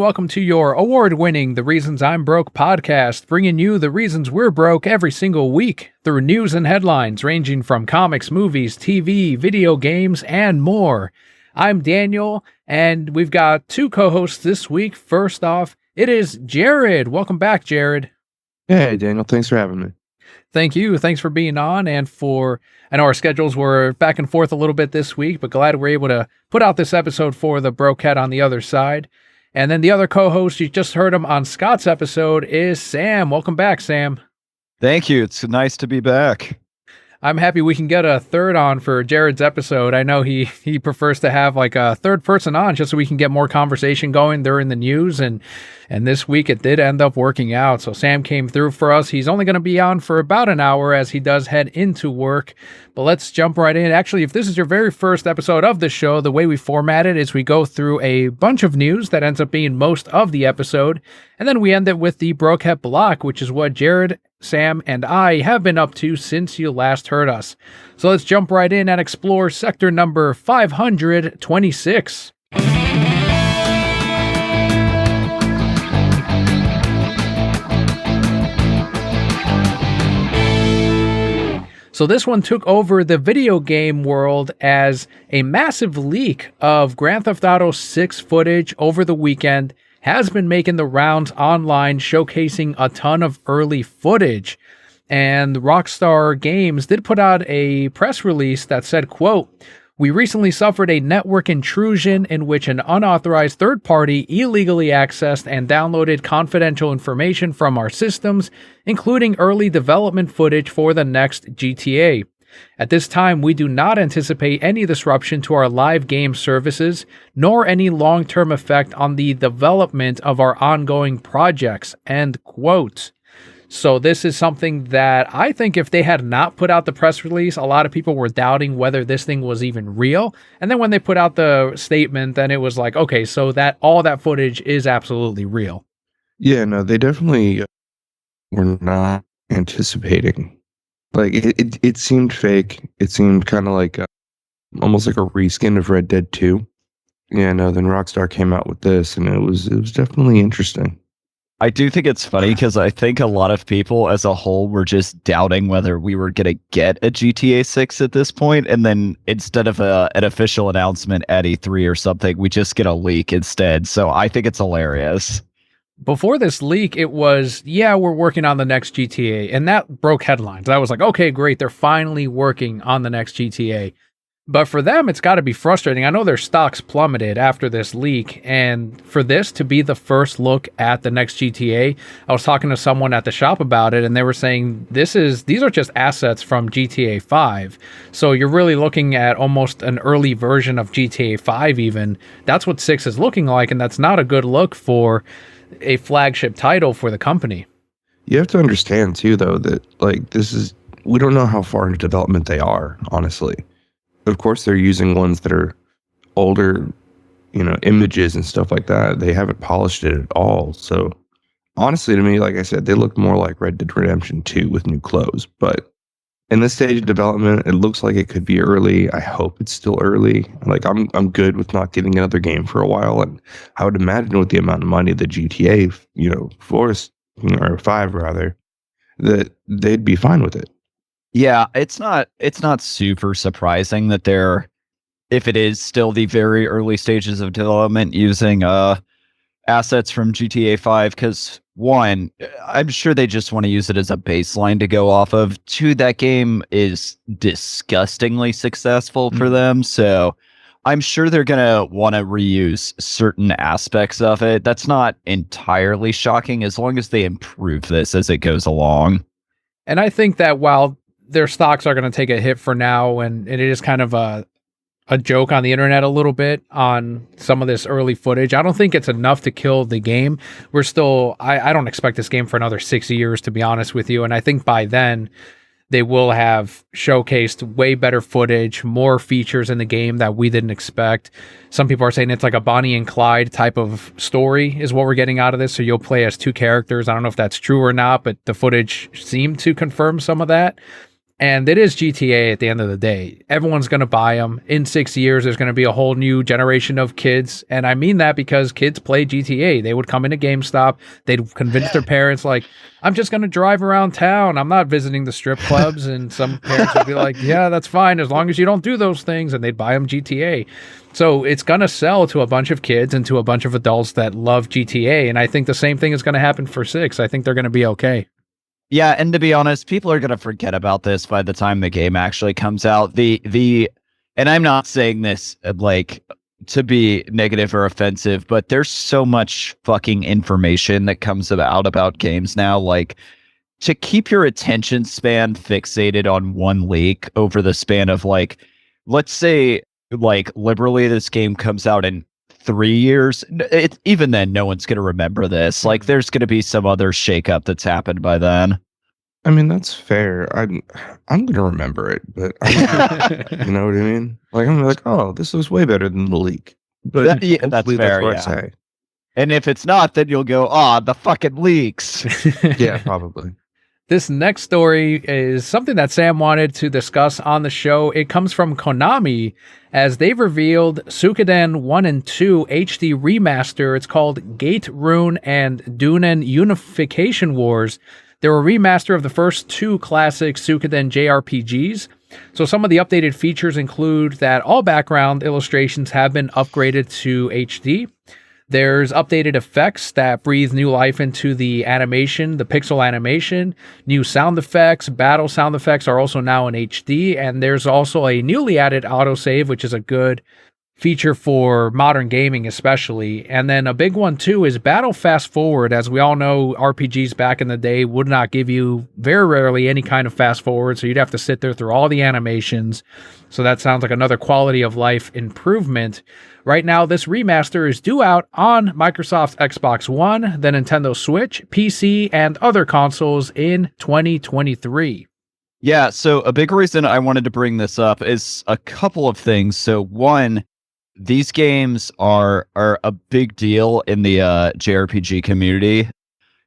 welcome to your award-winning The Reasons I'm Broke podcast, bringing you the reasons we're broke every single week through news and headlines ranging from comics, movies, TV, video games, and more. I'm Daniel, and we've got two co-hosts this week. First off, it is Jarrod. Welcome back, Jarrod. Hey, Daniel. Thanks for having me. Thank you. Thanks for being on I know our schedules were back and forth a little bit this week, but glad we're able to put out this episode for the Brokehead on the other side. And then the other co-host, you just heard him on Scott's episode, is Sam. Welcome back, Sam. Thank you. It's nice to be back. I'm happy we can get a third on for Jarrod's episode. I know he prefers to have like a third person on just so we can get more conversation going during the news. And this week it did end up working out. So Sam came through for us. He's only going to be on for about an hour as he does head into work. But let's jump right in. Actually, if this is your very first episode of the show, the way we format it is we go through a bunch of news that ends up being most of the episode. And then we end it with the Brokehead block, which is what Jarrod, Sam, and I have been up to since you last heard us. So let's jump right in and explore sector number 526. So this one took over the video game world as a massive leak of Grand Theft Auto 6 footage over the weekend has been making the rounds online, showcasing a ton of early footage. And Rockstar Games did put out a press release that said, quote, "We recently suffered a network intrusion in which an unauthorized third party illegally accessed and downloaded confidential information from our systems, including early development footage for the next GTA. At this time, we do not anticipate any disruption to our live game services, nor any long-term effect on the development of our ongoing projects," end quote. So this is something that I think if they had not put out the press release, a lot of people were doubting whether this thing was even real. And then when they put out the statement, then it was like, okay, so that all that footage is absolutely real. Yeah, no, they definitely were not anticipating. Like, it seemed fake. It seemed kind of like almost like a reskin of Red Dead 2. Yeah, no, then Rockstar came out with this, and it was definitely interesting. I do think it's funny because I think a lot of people as a whole were just doubting whether we were going to get a GTA 6 at this point, and then instead of an official announcement at E3 or something, we just get a leak instead. So I think it's hilarious. Before this leak, it was, yeah, we're working on the next GTA, and that broke headlines. I was like, okay, great, they're finally working on the next GTA. But for them, it's got to be frustrating. I know their stocks plummeted after this leak, and for this to be the first look at the next GTA, I was talking to someone at the shop about it, and they were saying these are just assets from GTA 5. So you're really looking at almost an early version of GTA 5 even. That's what 6 is looking like, and that's not a good look for a flagship title for the company. You have to understand too, though, that like we don't know how far into development they are, honestly. Of course, they're using ones that are older, images and stuff like that. They haven't polished it at all. So honestly, to me, like I said, they look more like Red Dead Redemption 2 with new clothes. But in this stage of development, it looks like it could be early. I hope it's still early. Like I'm good with not getting another game for a while. And I would imagine with the amount of money that GTA, 4 or 5 rather, that they'd be fine with it. Yeah, it's not super surprising that they're, if it is still the very early stages of development, using assets from GTA 5, because one, I'm sure they just want to use it as a baseline to go off of. Two, that game is disgustingly successful for them, so I'm sure they're going to want to reuse certain aspects of it. That's not entirely shocking as long as they improve this as it goes along. And I think that while their stocks are going to take a hit for now, and it is kind of a joke on the internet a little bit on some of this early footage, I don't think it's enough to kill the game. We're still, I don't expect this game for another 6 years, to be honest with you. And I think by then they will have showcased way better footage, more features in the game that we didn't expect. Some people are saying it's like a Bonnie and Clyde type of story is what we're getting out of this. So you'll play as two characters. I don't know if that's true or not, but the footage seemed to confirm some of that. And it is GTA at the end of the day. Everyone's going to buy them. In 6 years, there's going to be a whole new generation of kids. And I mean that because kids play GTA. They would come into GameStop. They'd convince their parents, like, I'm just going to drive around town. I'm not visiting the strip clubs. And some parents would be like, yeah, that's fine as long as you don't do those things. And they'd buy them GTA. So it's going to sell to a bunch of kids and to a bunch of adults that love GTA. And I think the same thing is going to happen for 6. I think they're going to be okay. Yeah, and to be honest, people are going to forget about this by the time the game actually comes out. And I'm not saying this like to be negative or offensive, but there's so much fucking information that comes about games now. Like, to keep your attention span fixated on one leak over the span of, like, let's say, like, liberally this game comes out in 3 years, even then, no one's going to remember this. Like, there's going to be some other shakeup that's happened by then. I mean, that's fair. I'm gonna remember it, but you know what I mean? Like, I'm like, oh, this was way better than the leak. But that's fair. What I say. And if it's not, then you'll go, the fucking leaks. Yeah, probably. This next story is something that Sam wanted to discuss on the show. It comes from Konami, as they've revealed Suikoden 1 and 2 HD Remaster. It's called Gate Rune and Dunen Unification Wars. They're a remaster of the first 2 classic Suikoden JRPGs. So some of the updated features include that all background illustrations have been upgraded to HD. There's updated effects that breathe new life into the animation, the pixel animation. New sound effects, battle sound effects are also now in HD. And there's also a newly added autosave, which is a good feature for modern gaming especially. And then a big one too is battle fast forward. As we all know, RPGs back in the day would not give you very rarely any kind of fast forward, so you'd have to sit there through all the animations. So that sounds like another quality of life improvement. Right now, this remaster is due out on Microsoft's Xbox One, the Nintendo Switch, PC, and other consoles in 2023. Yeah, so a big reason I wanted to bring this up is a couple of things. So one, these games are a big deal in the JRPG community,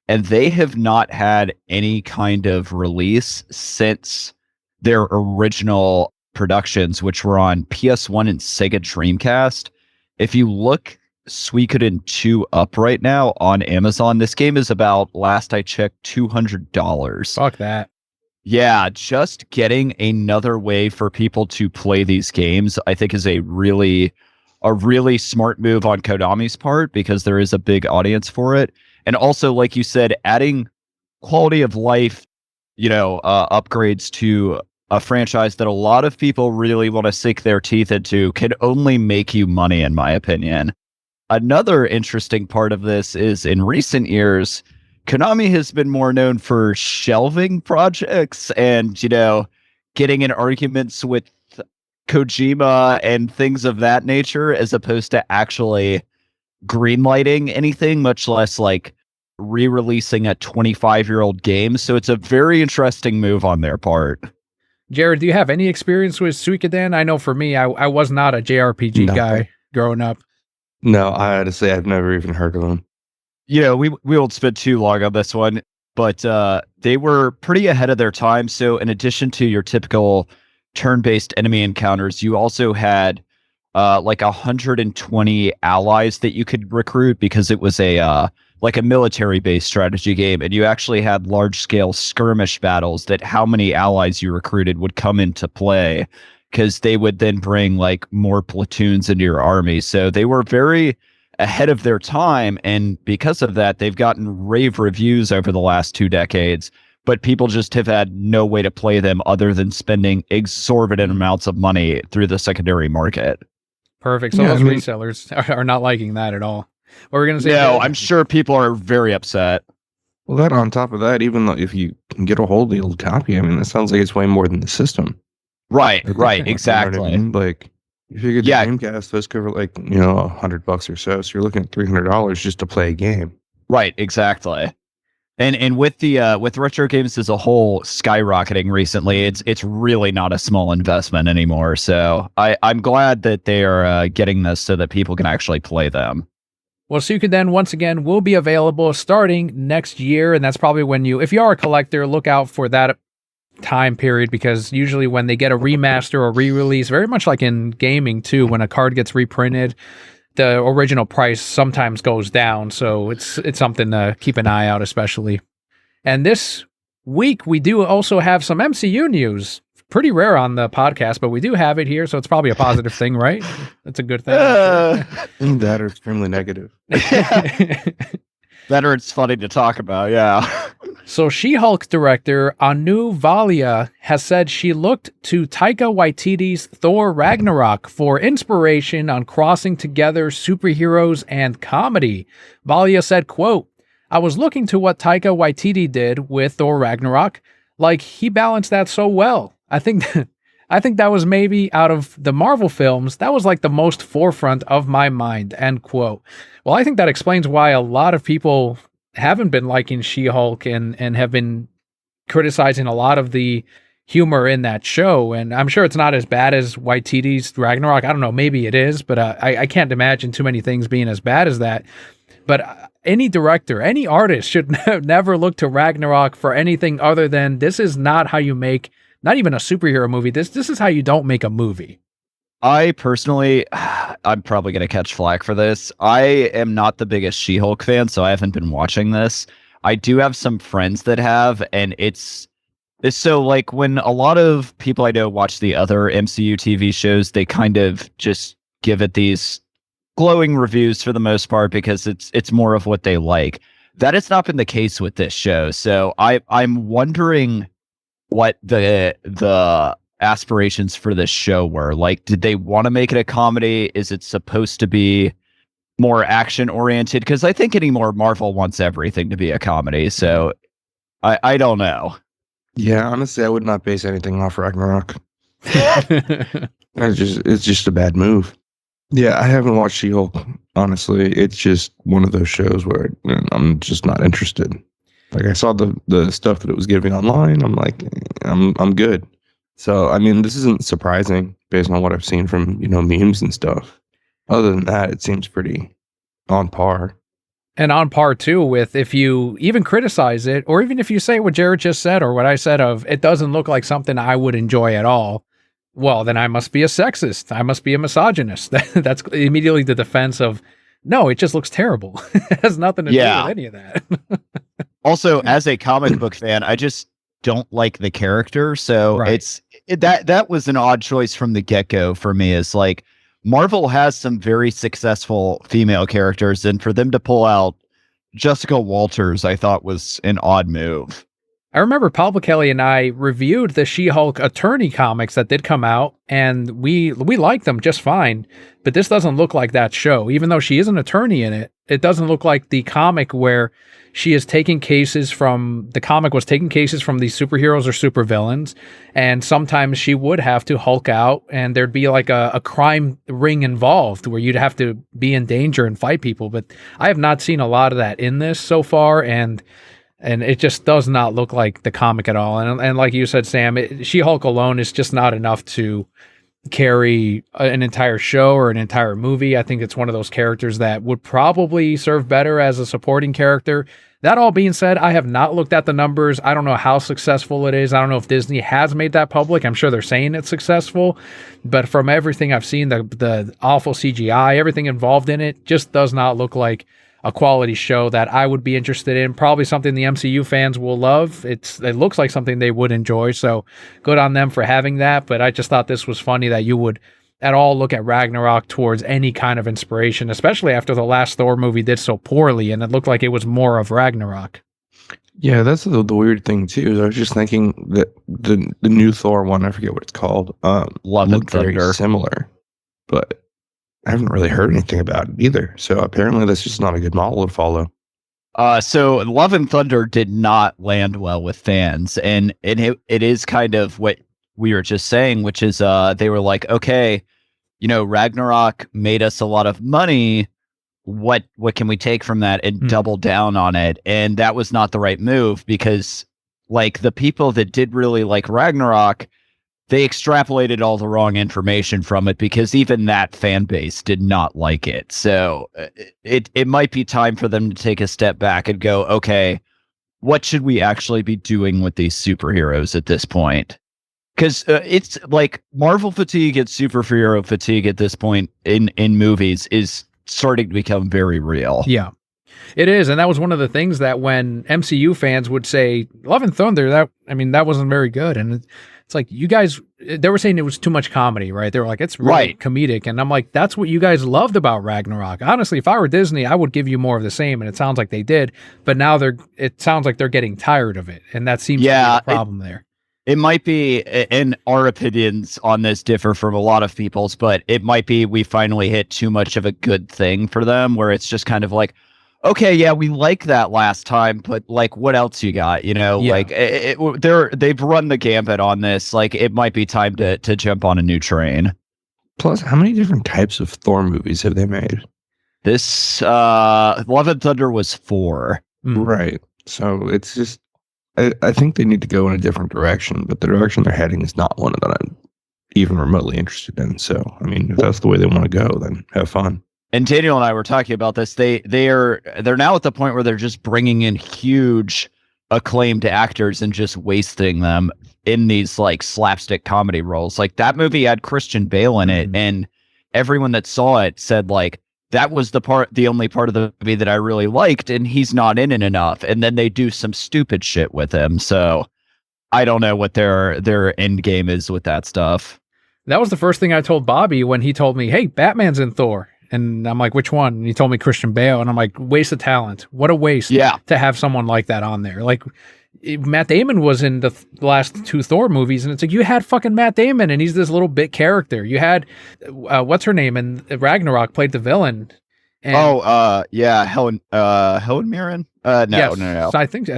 and they have not had any kind of release since their original productions, which were on PS1 and Sega Dreamcast. If you look Suikoden 2 up right now on Amazon, this game is about, last I checked, $200. Fuck that. Yeah, just getting another way for people to play these games, I think, is a really smart move on Konami's part, because there is a big audience for it. And also, like you said, adding quality of life, upgrades to a franchise that a lot of people really want to sink their teeth into can only make you money, in my opinion. Another interesting part of this is, in recent years, Konami has been more known for shelving projects and, getting in arguments with Kojima and things of that nature, as opposed to actually greenlighting anything, much less like re-releasing a 25-year-old game. So it's a very interesting move on their part. Jarrod, do you have any experience with Suikoden? I know for me, I was not a JRPG guy growing up. No, I had to say I've never even heard of them. We won't spend too long on this one, but they were pretty ahead of their time. So in addition to your typical turn-based enemy encounters, you also had like 120 allies that you could recruit, because it was a military-based strategy game, and you actually had large-scale skirmish battles that how many allies you recruited would come into play, because they would then bring like more platoons into your army. So they were very ahead of their time, and because of that, they've gotten rave reviews over the last 2 decades. But people just have had no way to play them other than spending exorbitant amounts of money through the secondary market. Perfect. So those resellers are not liking that at all. What we're going to say? No, I'm sure people are very upset. Well, that on top of that, even if you can get a hold of the old copy, I mean, that sounds like it's way more than the system. Right, exactly. You know what I mean? Like, if you get the Dreamcast, those cover like, $100 or so. So you're looking at $300 just to play a game. Right, exactly. And with the with retro games as a whole skyrocketing recently, it's really not a small investment anymore. So I'm glad that they are getting this so that people can actually play them. Well, Suikoden, once again, will be available starting next year, and that's probably when if you are a collector, look out for that time period, because usually when they get a remaster or re-release, very much like in gaming too, when a card gets reprinted, the original price sometimes goes down. So it's something to keep an eye out, especially. And this week we do also have some MCU news. Pretty rare on the podcast, but we do have it here, so it's probably a positive thing, right? That's a good thing. That are extremely negative. Better, it's funny to talk about, yeah. So She-Hulk director Anu Valia has said she looked to Taika Waititi's Thor Ragnarok for inspiration on crossing together superheroes and comedy. Valia said, quote, "I was looking to what Taika Waititi did with Thor Ragnarok. Like, he balanced that so well. I think that was maybe out of the Marvel films, that was like the most forefront of my mind," end quote. Well, I think that explains why a lot of people haven't been liking She-Hulk and have been criticizing a lot of the humor in that show. And I'm sure it's not as bad as Waititi's Ragnarok. I don't know, maybe it is, but I can't imagine too many things being as bad as that. But any director, any artist should never look to Ragnarok for anything other than, this is not how you make, not even a superhero movie. This is how you don't make a movie. I personally, I'm probably going to catch flack for this. I am not the biggest She-Hulk fan, so I haven't been watching this. I do have some friends that have, and it's so like when a lot of people I know watch the other MCU TV shows, they kind of just give it these glowing reviews for the most part because it's more of what they like. That has not been the case with this show. So I'm wondering what the aspirations for this show were. Like, did they want to make it a comedy? Is it supposed to be more action oriented? Because I think anymore Marvel wants everything to be a comedy. So I don't know. Yeah, honestly, I would not base anything off Ragnarok. It's just a bad move. Yeah, I haven't watched She-Hulk. Honestly, it's just one of those shows where I'm just not interested. Like, I saw the stuff that it was giving online. I'm like, I'm good. So, I mean, this isn't surprising based on what I've seen from, memes and stuff. Other than that, it seems pretty on par. And on par, too, with if you even criticize it, or even if you say what Jarrod just said, or what I said of, it doesn't look like something I would enjoy at all, well, then I must be a sexist. I must be a misogynist. That's immediately the defense of, no, it just looks terrible. It has nothing to do with any of that. Also, as a comic book fan, I just don't like the character. So right. That was an odd choice from the get-go for me. Is like, Marvel has some very successful female characters, and for them to pull out Jessica Walters, I thought was an odd move. I remember Pablo Kelly and I reviewed the She-Hulk Attorney comics that did come out, and we liked them just fine. But this doesn't look like that show. Even though she is an attorney in it, it doesn't look like the comic where she is taking cases from, the comic was taking cases from these superheroes or supervillains, and sometimes she would have to Hulk out, and there'd be like a crime ring involved where you'd have to be in danger and fight people. But I have not seen a lot of that in this so far, and it just does not look like the comic at all. And like you said, Sam, She-Hulk alone is just not enough to carry an entire show or an entire movie. I think it's one of those characters that would probably serve better as a supporting character. That all being said, I have not looked at the numbers. I don't know how successful it is. I don't know if Disney has made that public. I'm sure they're saying it's successful, but from everything I've seen, the awful CGI, everything involved in it just does not look like a quality show that I would be interested in. Probably something the MCU fans will love. It looks like something they would enjoy, so good on them for having that. But I just thought this was funny that you would at all look at Ragnarok towards any kind of inspiration, especially after the last Thor movie did so poorly, and it looked like it was more of Ragnarok. Yeah, that's the weird thing too. I was just thinking that the new Thor one, I forget what it's called, Love and Thunder, very similar, but I haven't really heard anything about it either. So apparently that's just not a good model to follow. So Love and Thunder did not land well with fans. And it is kind of what we were just saying, which is they were like, okay, Ragnarok made us a lot of money. What can we take from that and double down on it? And that was not the right move, because like the people that did really like Ragnarok, they extrapolated all the wrong information from it, because even that fan base did not like it. So it might be time for them to take a step back and go, okay, what should we actually be doing with these superheroes at this point? Because it's like Marvel fatigue and superhero fatigue at this point in movies is starting to become very real. Yeah, it is. And that was one of the things that when MCU fans would say, Love and Thunder, that wasn't very good. And it's like, you guys, they were saying it was too much comedy, right? They were like, it's really comedic. And I'm like, that's what you guys loved about Ragnarok. Honestly, if I were Disney, I would give you more of the same. And it sounds like they did. But now it sounds like they're getting tired of it. And that seems to be the problem there. It might be, and our opinions on this differ from a lot of people's, but it might be we finally hit too much of a good thing for them, where it's just kind of like, okay, yeah, we like that last time, but like, what else you got? You know, like they've run the gambit on this. Like, it might be time to jump on a new train. Plus, how many different types of Thor movies have they made? This Love and Thunder was 4. Right. So it's just, I think they need to go in a different direction, but the direction they're heading is not one that I'm even remotely interested in. So, I mean, if that's the way they want to go, then have fun. And Daniel and I were talking about this. They're now at the point where they're just bringing in huge acclaimed actors and just wasting them in these like slapstick comedy roles. Like that movie had Christian Bale in it, and everyone that saw it said like that was the only part of the movie that I really liked, and he's not in it enough. And then they do some stupid shit with him. So I don't know what their end game is with that stuff. That was the first thing I told Bobby when he told me, hey, Batman's in Thor. And I'm like, which one? And he told me Christian Bale. And I'm like, waste of talent. What a waste to have someone like that on there. Like, Matt Damon was in the last 2 Thor movies. And it's like, you had fucking Matt Damon, and he's this little bit character. You had, what's her name? And Ragnarok played the villain. And, Helen Mirren? No. So I think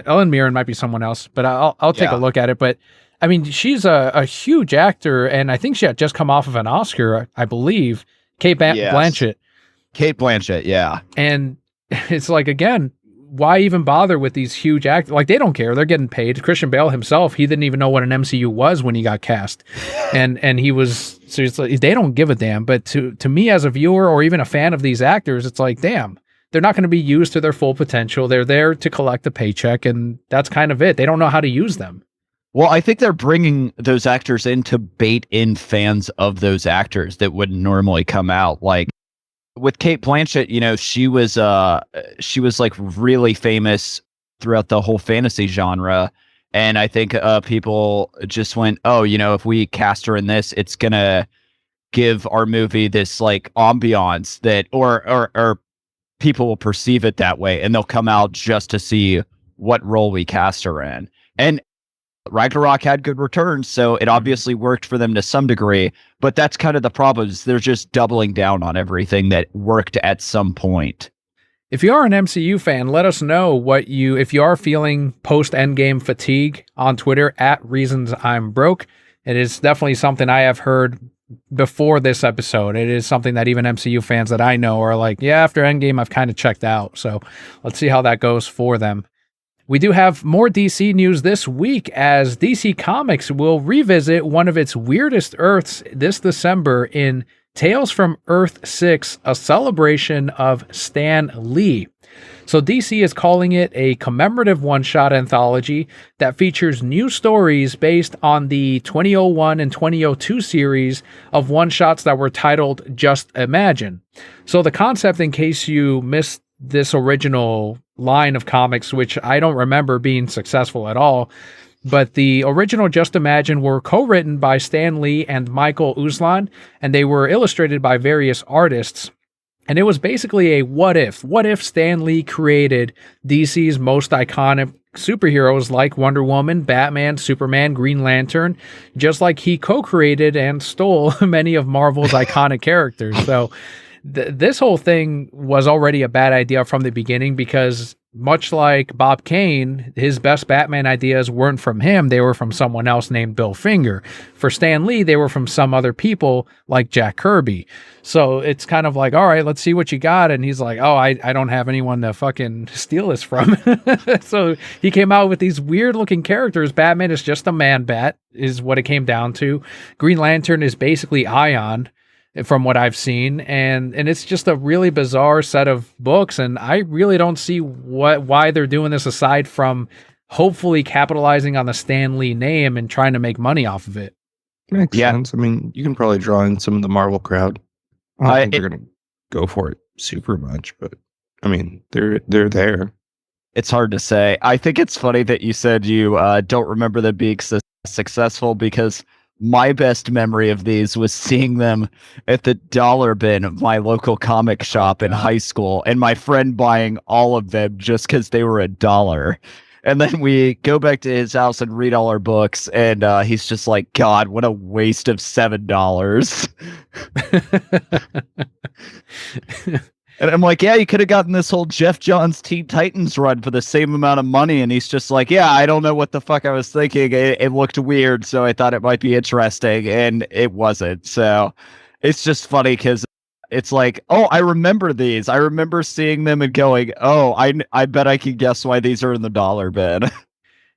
Ellen Mirren might be someone else, but I'll take a look at it. But I mean, she's a huge actor, and I think she had just come off of an Oscar, I believe. Blanchett. Kate Blanchett, yeah. And it's like, again, why even bother with these huge actors? Like, they don't care. They're getting paid. Christian Bale himself, he didn't even know what an MCU was when he got cast. and he was, so it's like, they don't give a damn. But to me as a viewer or even a fan of these actors, it's like, damn, they're not going to be used to their full potential. They're there to collect a paycheck, and that's kind of it. They don't know how to use them. Well, I think they're bringing those actors in to bait in fans of those actors that wouldn't normally come out. Like with Kate Blanchett, you know, she was like really famous throughout the whole fantasy genre. And I think people just went, oh, you know, if we cast her in this, it's going to give our movie this like ambiance that or people will perceive it that way. And they'll come out just to see what role we cast her in. And Ragnarok had good returns, so it obviously worked for them to some degree, but that's kind of the problem, is they're just doubling down on everything that worked at some point. If you are an MCU fan, let us know if you are feeling post-Endgame fatigue on Twitter at Reasons I'm Broke. It is definitely something I have heard before this episode. It is something that even MCU fans that I know are like, yeah, after Endgame, I've kind of checked out. So let's see how that goes for them. We do have more DC news this week, as DC Comics will revisit one of its weirdest Earths this December in Tales from Earth 6, a celebration of Stan Lee. So DC is calling it a commemorative one-shot anthology that features new stories based on the 2001 and 2002 series of one-shots that were titled Just Imagine. So the concept, in case you missed this original line of comics, which I don't remember being successful at all, but the original Just Imagine were co-written by Stan Lee and Michael Uslan, and they were illustrated by various artists. And it was basically a what if Stan Lee created DC's most iconic superheroes like Wonder Woman, Batman, Superman, Green Lantern, just like he co-created and stole many of Marvel's iconic characters. So this whole thing was already a bad idea from the beginning, because much like Bob Kane, his best Batman ideas weren't from him. They were from someone else named Bill Finger. For Stan Lee, they were from some other people like Jack Kirby. So it's kind of like, all right, let's see what you got. And he's like, oh, I don't have anyone to fucking steal this from. So he came out with these weird looking characters. Batman is just a man bat, is what it came down to. Green Lantern is basically Ion. from what I've seen, and it's just a really bizarre set of books, and I really don't see why they're doing this aside from hopefully capitalizing on the Stan Lee name and trying to make money off of it. Makes Yeah. sense. I mean, you can probably draw in some of the Marvel crowd. I don't think they're going to go for it super much, but I mean, they're there. It's hard to say. I think it's funny that you said you don't remember them being successful, because my best memory of these was seeing them at the dollar bin of my local comic shop in high school, and my friend buying all of them just because they were $1. And then we go back to his house and read all our books, and he's just like, God, what a waste of $7. And I'm like, yeah, you could have gotten this whole Jeff Johns Teen Titans run for the same amount of money. And he's just like, yeah, I don't know what the fuck I was thinking. It looked weird, so I thought it might be interesting, and it wasn't. So it's just funny because it's like, oh, I remember these. I remember seeing them and going, oh, I bet I can guess why these are in the dollar bin.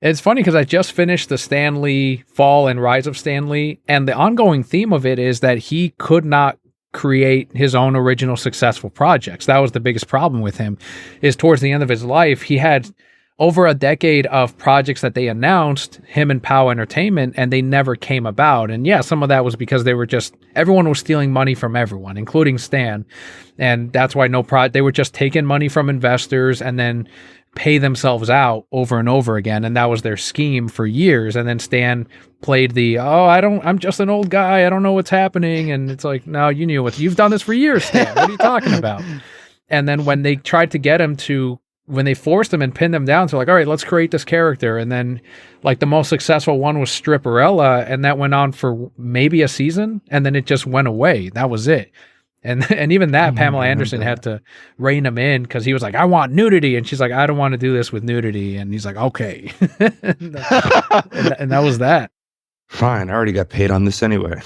It's funny because I just finished the Stan Lee Fall and Rise of Stan Lee, and the ongoing theme of it is that he could not create his own original successful projects. That was the biggest problem with him, is towards the end of his life, he had over a decade of projects that they announced, him and POW Entertainment, and they never came about. And yeah, some of that was because they were just, everyone was stealing money from everyone, including Stan. And that's why they were just taking money from investors and then pay themselves out over and over again. And that was their scheme for years. And then Stan played I'm just an old guy, I don't know what's happening. And it's like, no, you've done this for years, Stan. What are you talking about? And then when they tried to get him when they forced him and pinned him down to like, all right, let's create this character. And then like the most successful one was Stripperella, and that went on for maybe a season, and then it just went away. That was it. And even that, Pamela Anderson had to rein him in because he was like, I want nudity. And she's like, I don't want to do this with nudity. And he's like, okay. and that was that. Fine. I already got paid on this anyway.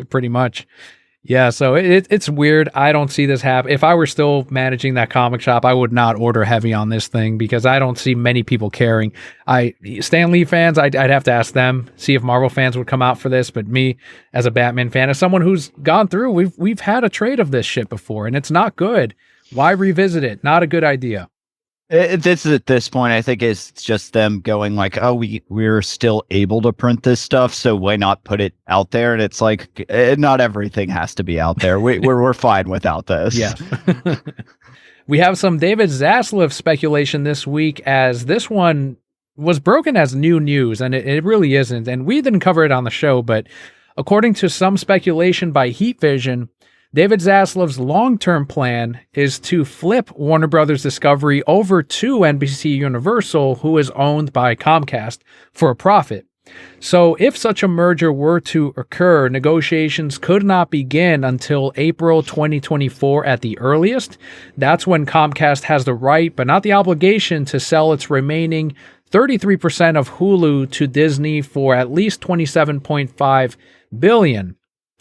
Pretty much. Yeah, so it's weird. I don't see this happen. If I were still managing that comic shop, I would not order heavy on this thing because I don't see many people caring. Stan Lee fans, I'd have to ask them, see if Marvel fans would come out for this. But me, as a Batman fan, as someone who's gone through, we've had a trade of this shit before, and it's not good. Why revisit it? Not a good idea. At this point, I think it's just them going like, oh, we're still able to print this stuff, so why not put it out there? And it's like, not everything has to be out there. We're fine without this. Yeah. We have some David Zaslav speculation this week, as this one was broken as new news, and it really isn't. And we didn't cover it on the show, but according to some speculation by Heat Vision, David Zaslav's long-term plan is to flip Warner Brothers Discovery over to NBC Universal, who is owned by Comcast, for a profit. So if such a merger were to occur, negotiations could not begin until April 2024 at the earliest. That's when Comcast has the right, but not the obligation, to sell its remaining 33% of Hulu to Disney for at least $27.5 billion.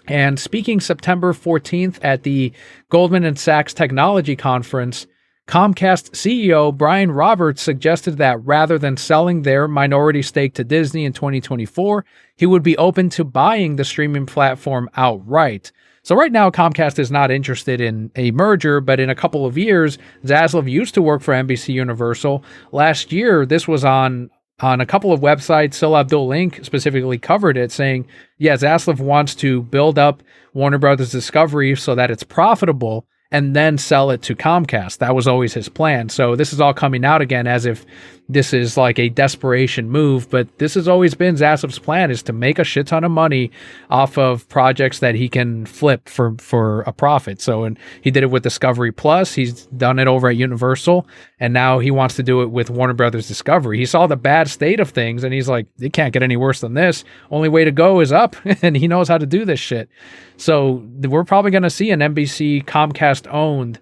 And speaking September 14th at the Goldman & Sachs Technology Conference, Comcast CEO Brian Roberts suggested that rather than selling their minority stake to Disney in 2024, he would be open to buying the streaming platform outright. So right now, Comcast is not interested in a merger, but in a couple of years, Zaslav used to work for NBC Universal. Last year, this was on a couple of websites. Sil Abdul Link specifically covered it, saying, yeah, Zaslav wants to build up Warner Brothers Discovery so that it's profitable and then sell it to Comcast. That was always his plan. So this is all coming out again as if this is like a desperation move, but this has always been Zaslav's plan, is to make a shit ton of money off of projects that he can flip for a profit. So, and he did it with Discovery Plus. He's done it over at Universal, and now he wants to do it with Warner Brothers Discovery. He saw the bad state of things, and he's like, it can't get any worse than this. Only way to go is up, and he knows how to do this shit. So we're probably going to see an NBC Comcast-owned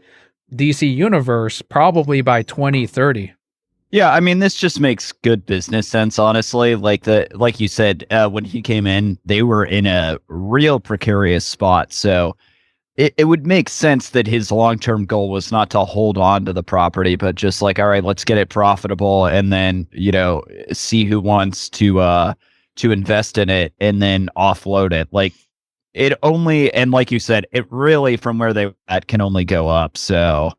DC Universe probably by 2030. Yeah, I mean, this just makes good business sense, honestly. Like you said, when he came in, they were in a real precarious spot. So it would make sense that his long-term goal was not to hold on to the property, but just like, all right, let's get it profitable, and then, see who wants to invest in it and then offload it. Like, it only, and like you said, it really from where they at can only go up. So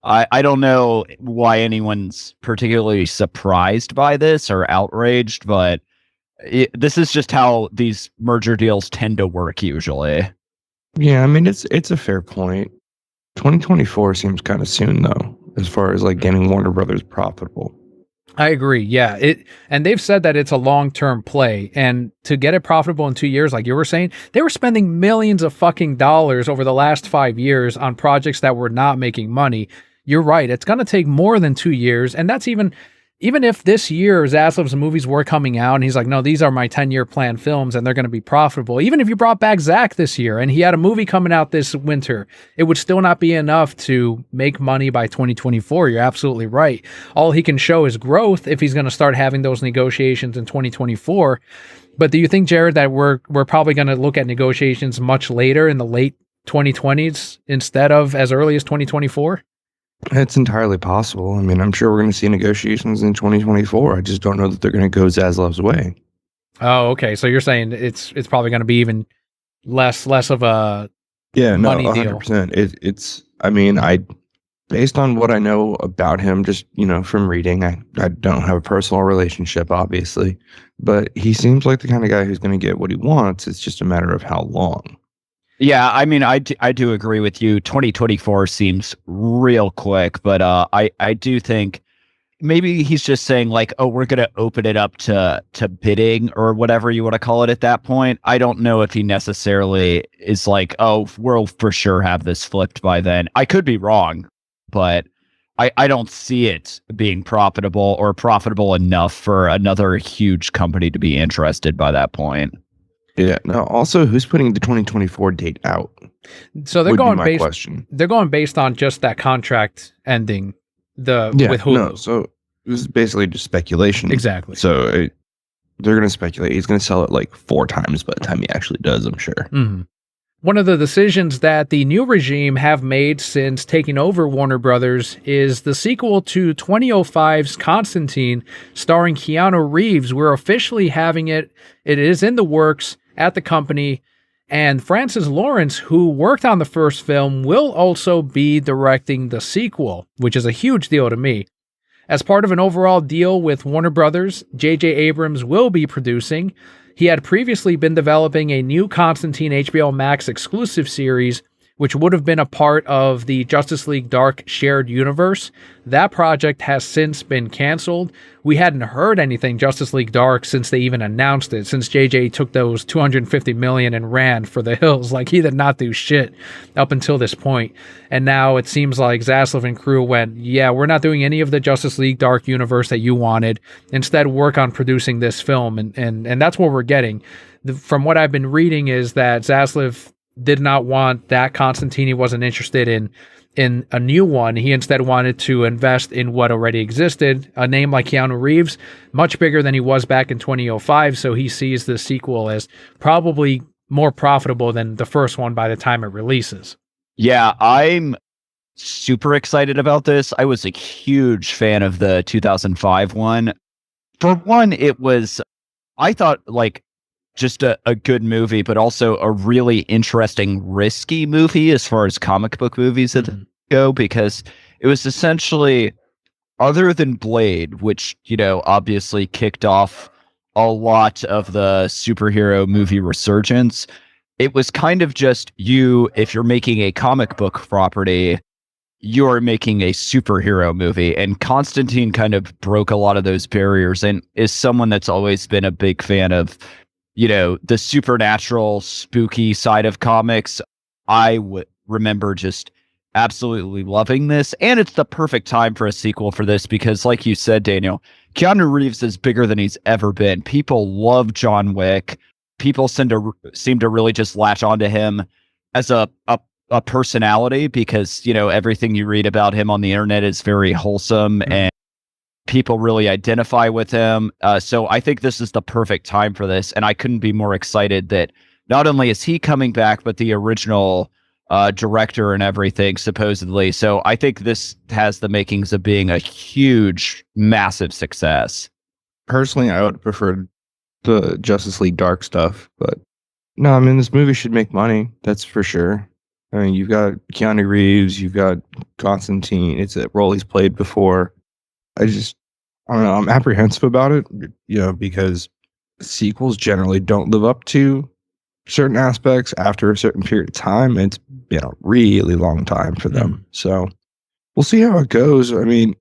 I don't know why anyone's particularly surprised by this or outraged, but this is just how these merger deals tend to work usually. Yeah, I mean it's a fair point. 2024 seems kind of soon though, as far as like getting Warner Brothers profitable. I agree. Yeah. And they've said that it's a long-term play. And to get it profitable in 2 years, like you were saying, they were spending millions of fucking dollars over the last 5 years on projects that were not making money. You're right. It's going to take more than 2 years. And that's even if this year Zaslav's movies were coming out and he's like, no, these are my 10-year plan films and they're going to be profitable. Even if you brought back Zack this year and he had a movie coming out this winter, it would still not be enough to make money by 2024. You're absolutely right. All he can show is growth if he's going to start having those negotiations in 2024. But do you think, Jarrod, that we're probably going to look at negotiations much later in the late 2020s instead of as early as 2024? It's entirely possible. I mean, I'm sure we're going to see negotiations in 2024. I just don't know that they're going to go Zaslav's way. Oh, okay. So you're saying it's probably going to be even less of a money 100%. deal. It's. I mean, based on what I know about him, just from reading, I don't have a personal relationship, obviously, but he seems like the kind of guy who's going to get what he wants. It's just a matter of how long. Yeah, I mean, I do agree with you. 2024 seems real quick, but I do think maybe he's just saying like, oh, we're going to open it up to bidding or whatever you want to call it at that point. I don't know if he necessarily is like, oh, we'll for sure have this flipped by then. I could be wrong, but I don't see it being profitable or profitable enough for another huge company to be interested by that point. Yeah. No. Also, who's putting the 2024 date out? So they're going based. Question. They're going based on just that contract ending. With Hulu. No. So this is basically just speculation. Exactly. So they're going to speculate. He's going to sell it like 4 times by the time he actually does. I'm sure. Mm-hmm. One of the decisions that the new regime have made since taking over Warner Brothers is the sequel to 2005's Constantine, starring Keanu Reeves. We're officially having it. It is in the works at the company, and Francis Lawrence, who worked on the first film, will also be directing the sequel, which is a huge deal to me. As part of an overall deal with Warner Brothers, J.J. Abrams will be producing. He had previously been developing a new Constantine HBO Max exclusive series, which would have been a part of the Justice League Dark shared universe. That project has since been canceled. We hadn't heard anything Justice League Dark since they even announced it, since JJ took those $250 million and ran for the hills. Like, he did not do shit up until this point. And now it seems like Zaslav and crew went, yeah, we're not doing any of the Justice League Dark universe that you wanted. Instead, work on producing this film. And that's what we're getting. From what I've been reading is that Zaslav did not want that Constantine. He wasn't interested in a new one. He instead wanted to invest in what already existed. A name like Keanu Reeves, much bigger than he was back in 2005. So he sees the sequel as probably more profitable than the first one by the time it releases. Yeah, I'm super excited about this. I was a huge fan of the 2005 one. For one, I thought like just a good movie, but also a really interesting, risky movie as far as comic book movies go, because it was essentially, other than Blade, which, obviously kicked off a lot of the superhero movie resurgence, it was kind of just if you're making a comic book property, you're making a superhero movie. And Constantine kind of broke a lot of those barriers and is someone that's always been a big fan of the supernatural, spooky side of comics. I would remember just absolutely loving this. And it's the perfect time for a sequel for this because, like you said, Daniel, Keanu Reeves is bigger than he's ever been. People love John Wick. People seem to really just latch onto him as a personality because, everything you read about him on the internet is very wholesome and people really identify with him. So I think this is the perfect time for this. And I couldn't be more excited that not only is he coming back, but the original director and everything, supposedly. So I think this has the makings of being a huge, massive success. Personally, I would prefer the Justice League Dark stuff, but No, I mean, this movie should make money. That's for sure. I mean, you've got Keanu Reeves, you've got Constantine. It's a role he's played before. I don't know. I'm apprehensive about it, because sequels generally don't live up to certain aspects after a certain period of time. It's been a really long time for them. So we'll see how it goes. I mean,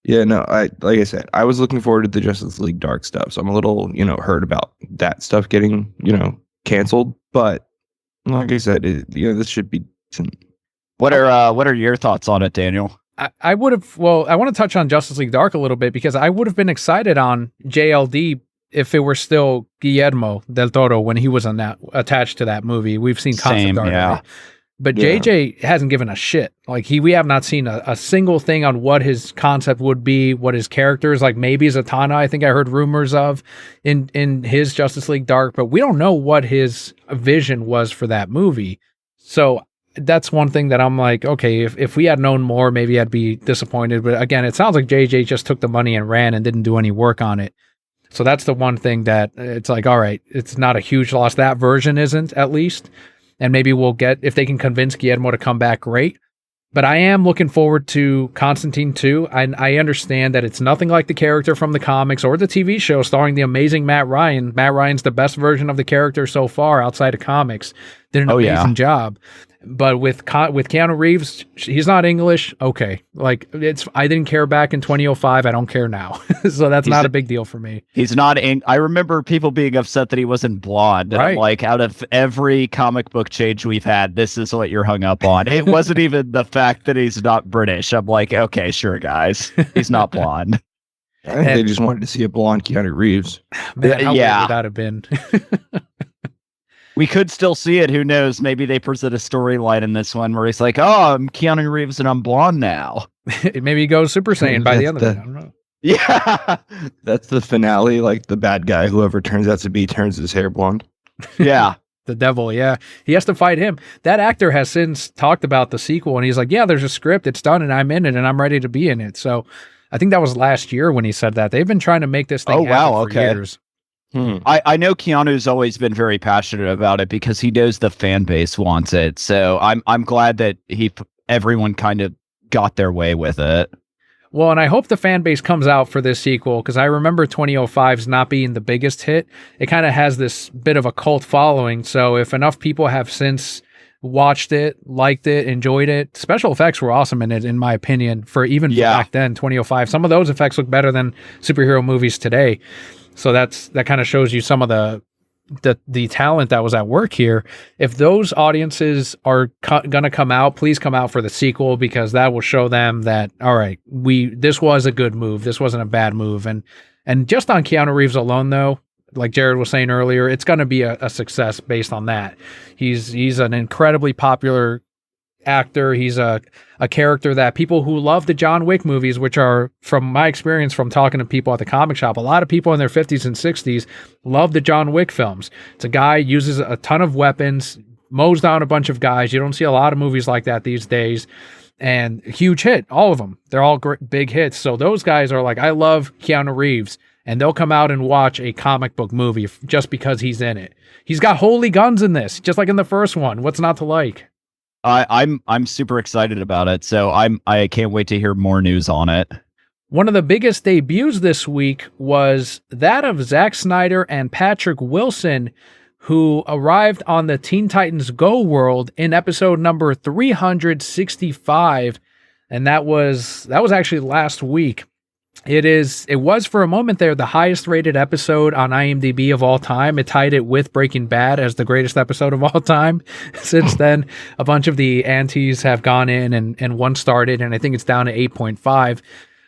yeah, no, like I said, I was looking forward to the Justice League Dark stuff. So I'm a little, hurt about that stuff getting, canceled. But like I said, this should be decent. What are your thoughts on it, Daniel? I would have, I want to touch on Justice League Dark a little bit because I would have been excited on JLD if it were still Guillermo del Toro when he was attached to that movie. We've seen concept art of it. But JJ hasn't given a shit. Like we have not seen a single thing on what his concept would be, what his character is. Like maybe Zatanna, I think I heard rumors of in his Justice League Dark, but we don't know what his vision was for that movie. So that's one thing that I'm like, okay, if we had known more, maybe I'd be disappointed. But again, it sounds like JJ just took the money and ran and didn't do any work on it. So that's the one thing that it's like, all right, it's not a huge loss. That version isn't, at least. And maybe we'll get, if they can convince Guillermo to come back, great. But I am looking forward to Constantine 2. I understand that it's nothing like the character from the comics or the TV show starring the amazing Matt Ryan. Matt Ryan's the best version of the character so far outside of comics. Did an amazing job. But with Keanu Reeves, he's not English. Okay. Like I didn't care back in 2005. I don't care now. So that's not a big deal for me. He's not I remember people being upset that he wasn't blonde. And I'm like, out of every comic book change we've had, this is what you're hung up on. It wasn't even the fact that he's not British. I'm like, okay, sure, guys. He's not blonde. I think they just wanted to see a blonde Keanu Reeves. Man, how weird would that have been? We could still see it. Who knows? Maybe they present a storyline in this one where he's like, oh, I'm Keanu Reeves and I'm blonde now. Maybe he goes Super Saiyan by the end of it. I don't know. Yeah. That's the finale. Like the bad guy, whoever turns out to be, turns his hair blonde. Yeah. The devil. Yeah. He has to fight him. That actor has since talked about the sequel and he's like, yeah, there's a script. It's done and I'm in it and I'm ready to be in it. So I think that was last year when he said that. They've been trying to make this thing happen for years. I know Keanu's always been very passionate about it because he knows the fan base wants it. So I'm glad that everyone kind of got their way with it. Well, and I hope the fan base comes out for this sequel because I remember 2005's not being the biggest hit. It kind of has this bit of a cult following. So if enough people have since watched it, liked it, enjoyed it, special effects were awesome in it, in my opinion, for even back then, 2005. Some of those effects look better than superhero movies today. So that kind of shows you some of the talent that was at work here. If those audiences are going to come out, please come out for the sequel because that will show them that, all right, this was a good move. This wasn't a bad move. And just on Keanu Reeves alone, though, like Jarrod was saying earlier, it's going to be a success based on that. He's an incredibly popular actor. He's a character that people who love the John Wick movies, which are, from my experience from talking to people at the comic shop, a lot of people in their 50s and 60s love the John Wick films. It's a guy uses a ton of weapons, mows down a bunch of guys. You don't see a lot of movies like that these days. And huge hit, all of them. They're all big hits. So those guys are like, I love Keanu Reeves. And they'll come out and watch a comic book movie just because he's in it. He's got holy guns in this, just like in the first one. What's not to like? I'm super excited about it, so I can't wait to hear more news on it. One of the biggest debuts this week was that of Zack Snyder and Patrick Wilson, who arrived on the Teen Titans Go world in episode number 365, and that was actually last week. It was for a moment there the highest rated episode on IMDb of all time. It tied it with Breaking Bad as the greatest episode of all time. Since then, a bunch of the antis have gone in and one started, and I think it's down to 8.5.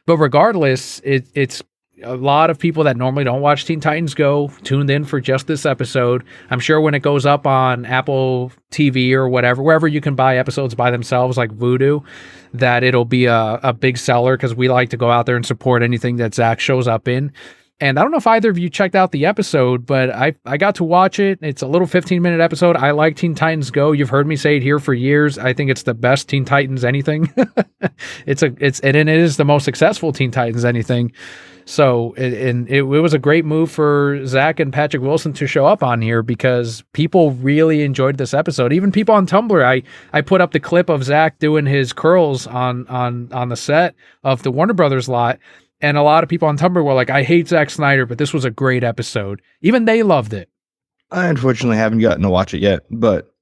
But regardless, it's a lot of people that normally don't watch Teen Titans Go tuned in for just this episode. I'm sure when it goes up on Apple TV or whatever, wherever you can buy episodes by themselves like Vudu, that it'll be a big seller because we like to go out there and support anything that Zack shows up in. And I don't know if either of you checked out the episode, but I got to watch it. It's a little 15-minute episode. I like Teen Titans Go. You've heard me say it here for years. I think it's the best Teen Titans anything. And it is the most successful Teen Titans anything. So it was a great move for Zack and Patrick Wilson to show up on here because people really enjoyed this episode. Even people on Tumblr, I put up the clip of Zack doing his curls on the set of the Warner Brothers lot. And a lot of people on Tumblr were like, I hate Zack Snyder, but this was a great episode. Even they loved it. I unfortunately haven't gotten to watch it yet, but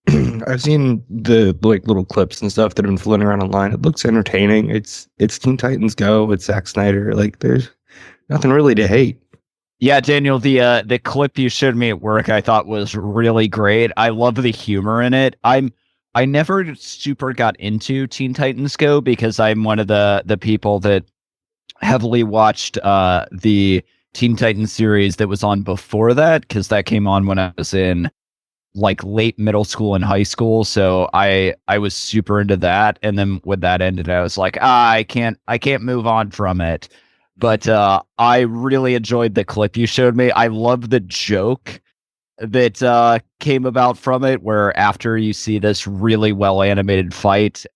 I've seen the little clips and stuff that have been floating around online. It looks entertaining. It's Teen Titans Go. It's Zack Snyder. Like there's nothing really to hate. Yeah, Daniel, the clip you showed me at work I thought was really great. I love the humor in it. I never super got into Teen Titans Go because I'm one of the people that heavily watched the Teen Titans series that was on before that, because that came on when I was in like late middle school and high school. So I was super into that. And then when that ended, I was like, I can't move on from it. But I really enjoyed the clip you showed me. I love the joke that came about from it, where after you see this really well animated fight,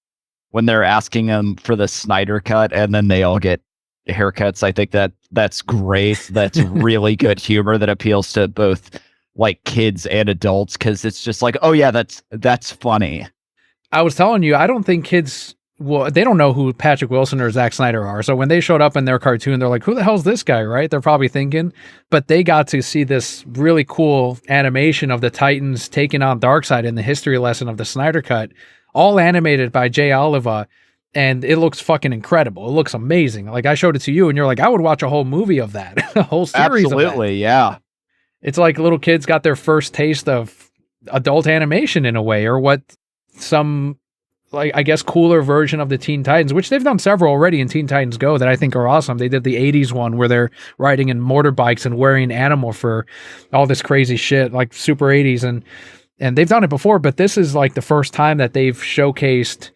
when they're asking them for the Snyder cut and then they all get haircuts. I think that's great. That's really good humor that appeals to both like kids and adults, because it's just like, oh yeah, that's funny. I was telling you, I don't think kids, well, they don't know who Patrick Wilson or Zack Snyder are. So when they showed up in their cartoon, they're like, who the hell's this guy, right? They're probably thinking, but they got to see this really cool animation of the Titans taking on Darkseid in the history lesson of the Snyder cut, all animated by Jay Oliva. And it looks fucking incredible. It looks amazing. Like I showed it to you and you're like, I would watch a whole movie of that, a whole series of that. Absolutely, yeah. It's like little kids got their first taste of adult animation in a way, or what some, like, I guess, cooler version of the Teen Titans, which they've done several already in Teen Titans Go that I think are awesome. They did the 80s one where they're riding in motorbikes and wearing animal fur, all this crazy shit, like super 80s. And they've done it before, but this is like the first time that they've showcased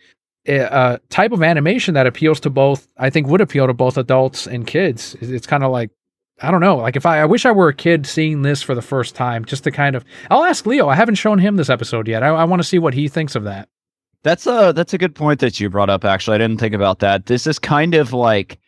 a type of animation that appeals to both, I think would appeal to both adults and kids. It's kind of like, I don't know, like if I wish I were a kid seeing this for the first time, just to kind of, I'll ask Leo. I haven't shown him this episode yet. I want to see what he thinks of that. That's a good point that you brought up. Actually, I didn't think about that. This is kind of like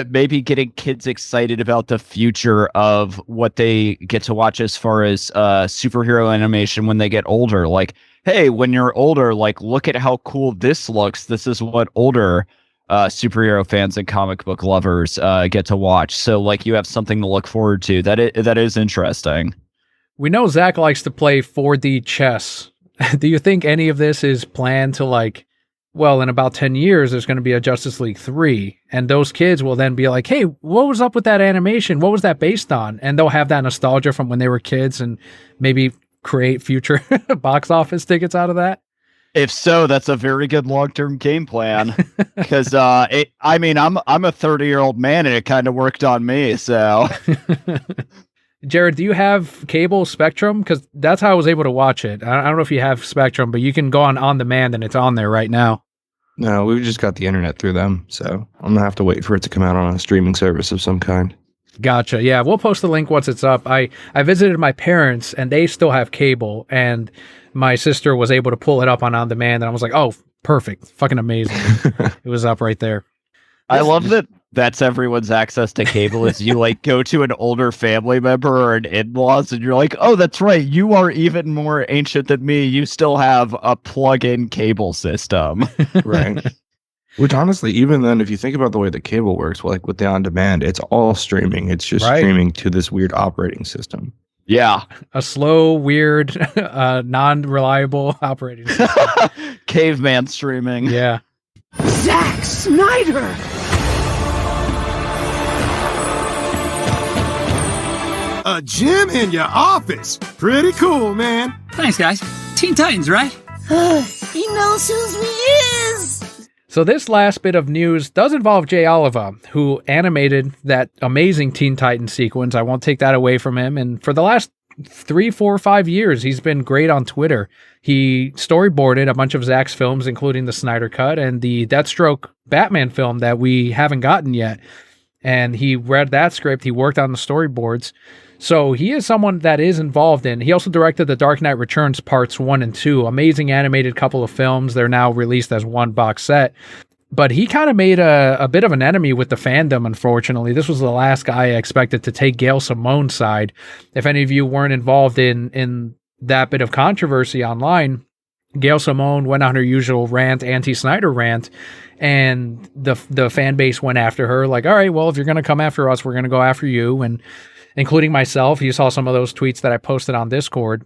maybe getting kids excited about the future of what they get to watch as far as superhero animation when they get older. Like, hey, when you're older, like, look at how cool this looks. This is what older superhero fans and comic book lovers get to watch. So, like, you have something to look forward to. That is interesting. We know Zack likes to play 4D chess. Do you think any of this is planned to, like, well, in about 10 years, there's going to be a Justice League 3, and those kids will then be like, hey, what was up with that animation? What was that based on? And they'll have that nostalgia from when they were kids and maybe create future box office tickets out of that. If so, that's a very good long-term game plan, because I'm a 30-year-old man and it kind of worked on me. So, Jarrod, do you have cable Spectrum? Because that's how I was able to watch it. I don't know if you have Spectrum, but you can go on demand and it's on there right now. No, we've just got the internet through them, so I'm gonna have to wait for it to come out on a streaming service of some kind. Gotcha. Yeah, we'll post the link once it's up. I visited my parents and they still have cable, and my sister was able to pull it up on demand, and I was like, oh, perfect. Fucking amazing. It was up right there. I love that that's everyone's access to cable is you like go to an older family member or an in-laws and you're like, oh, that's right. You are even more ancient than me. You still have a plug-in cable system. Right. Which honestly, even then, if you think about the way the cable works, like with the on-demand, it's all streaming. It's just streaming to this weird operating system. Yeah. A slow, weird, non-reliable operating system. Caveman streaming. Yeah. Zack Snyder! A gym in your office. Pretty cool, man. Thanks, guys. Teen Titans, right? He knows who he is. So this last bit of news does involve Jay Oliva, who animated that amazing Teen Titans sequence. I won't take that away from him. And for the last 3, 4, 5 years, he's been great on Twitter. He storyboarded a bunch of Zack's films, including the Snyder Cut and the Deathstroke Batman film that we haven't gotten yet. and he read that script. He worked on the storyboards. So he is someone that is involved in. He also directed The Dark Knight Returns Parts 1 and 2. Amazing animated couple of films. They're now released as one box set. But he kind of made a bit of an enemy with the fandom, unfortunately. This was the last guy I expected to take Gail Simone's side. If any of you weren't involved in that bit of controversy online, Gail Simone went on her usual rant, anti-Snyder rant, and the fan base went after her. Like, all right, well, if you're going to come after us, we're going to go after you. And including myself, you saw some of those tweets that I posted on Discord.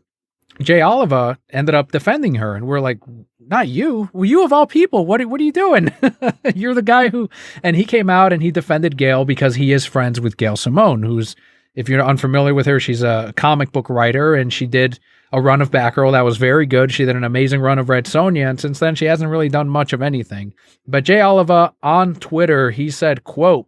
Jay Oliva ended up defending her, and we're like, not you. Well, you of all people, what are you doing? You're the guy who... And he came out and he defended Gail because he is friends with Gail Simone, who's, if you're unfamiliar with her, she's a comic book writer, and she did a run of Batgirl that was very good. She did an amazing run of Red Sonja, and since then she hasn't really done much of anything. But Jay Oliva on Twitter, he said, quote,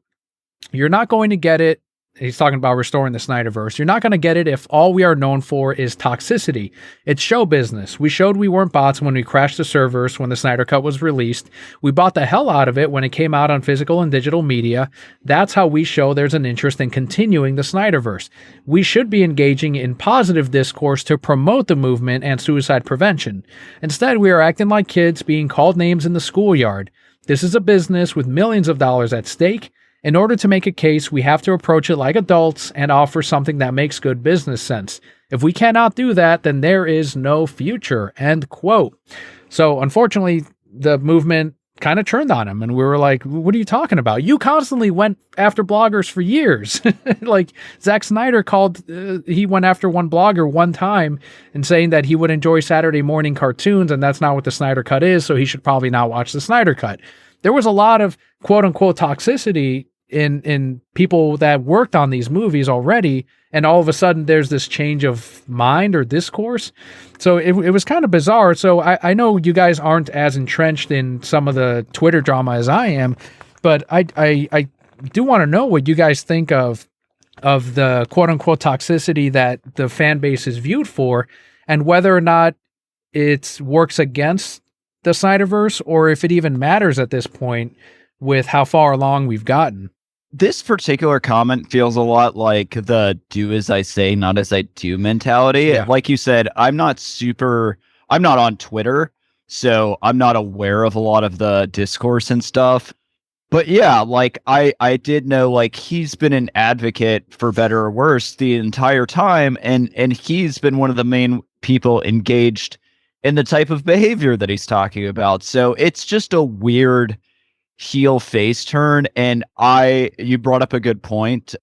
"You're not going to get it." He's talking about restoring the Snyderverse. "You're not going to get it if all we are known for is toxicity. It's show business. We showed we weren't bots when we crashed the servers when the Snyder Cut was released. We bought the hell out of it when it came out on physical and digital media. That's how we show there's an interest in continuing the Snyderverse. We should be engaging in positive discourse to promote the movement and suicide prevention. Instead, we are acting like kids being called names in the schoolyard. This is a business with millions of dollars at stake. In order to make a case, we have to approach it like adults and offer something that makes good business sense. If we cannot do that, then there is no future." End quote. So unfortunately, the movement kind of turned on him, and we were like, what are you talking about? You constantly went after bloggers for years. Like Zack Snyder he went after one blogger one time and saying that he would enjoy Saturday morning cartoons, and that's not what the Snyder Cut is, so he should probably not watch the Snyder Cut. There was a lot of quote unquote toxicity in people that worked on these movies already, and all of a sudden there's this change of mind or discourse. So it was kind of bizarre. So I know you guys aren't as entrenched in some of the Twitter drama as I am, but I do want to know what you guys think of the quote unquote toxicity that the fan base is viewed for, and whether or not it works against the Snyderverse, or if it even matters at this point with how far along we've gotten. This particular comment feels a lot like the do as I say, not as I do mentality. Yeah. Like you said, I'm not on Twitter, so I'm not aware of a lot of the discourse and stuff. But yeah, like I did know, like, he's been an advocate for better or worse the entire time, and he's been one of the main people engaged in the type of behavior that he's talking about. So it's just a weird heel face turn. And you brought up a good point.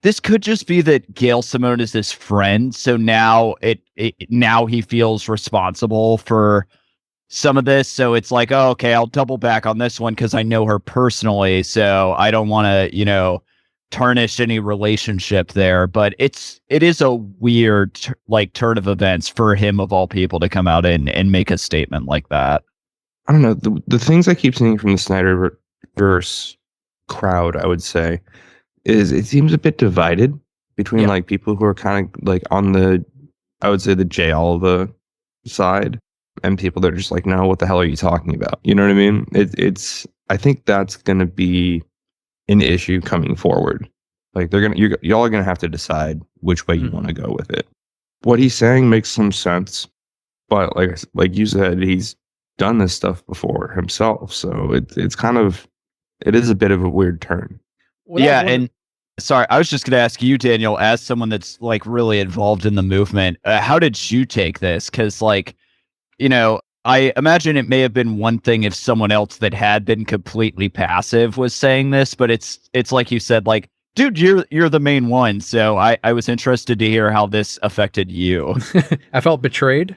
This could just be that Gail Simone is his friend, so now now he feels responsible for some of this. So it's like, oh, okay, I'll double back on this one because I know her personally, so I don't want to, tarnish any relationship there. But it is a weird turn of events for him of all people to come out and make a statement like that. I don't know. The things I keep seeing from the Snyderverse crowd, I would say, is it seems a bit divided between like people who are kind of like on the, I would say, the J Oliva side, and people that are just like, no, what the hell are you talking about? You know what I mean? I think that's going to be an issue coming forward. Like y'all are going to have to decide which way you want to go with it. What he's saying makes some sense, but like you said, he's done this stuff before himself, so it is a bit of a weird turn. Well, and sorry, I was just going to ask you, Daniel, as someone that's like really involved in the movement, how did you take this? Because I imagine it may have been one thing if someone else that had been completely passive was saying this, but it's like you said, like, dude, you're the main one. So I was interested to hear how this affected you. I felt betrayed.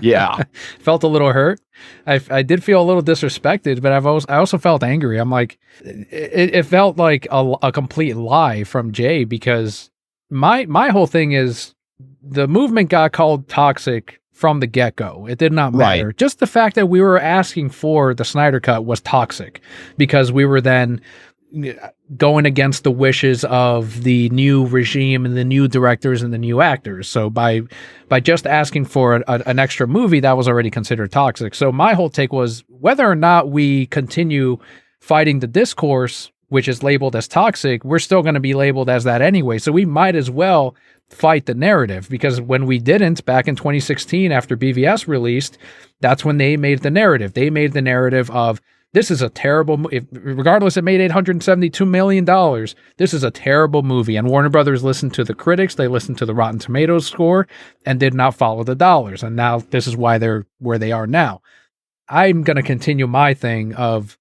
Yeah. Felt a little hurt. I did feel a little disrespected, but I also felt angry. I'm like, it felt like a complete lie from Jay, because my whole thing is the movement got called toxic from the get-go. It did not matter. Right. Just the fact that we were asking for the Snyder Cut was toxic, because we were then going against the wishes of the new regime and the new directors and the new actors. So by just asking for an extra movie, that was already considered toxic. So my whole take was, whether or not we continue fighting the discourse, which is labeled as toxic, we're still going to be labeled as that anyway. So we might as well fight the narrative, because when we didn't back in 2016 after BVS released, that's when they made the narrative. They made the narrative of, this is a terrible movie. Regardless, it made $872 million. This is a terrible movie. And Warner Brothers listened to the critics. They listened to the Rotten Tomatoes score and did not follow the dollars. And now this is why they're where they are now. I'm going to continue my thing of,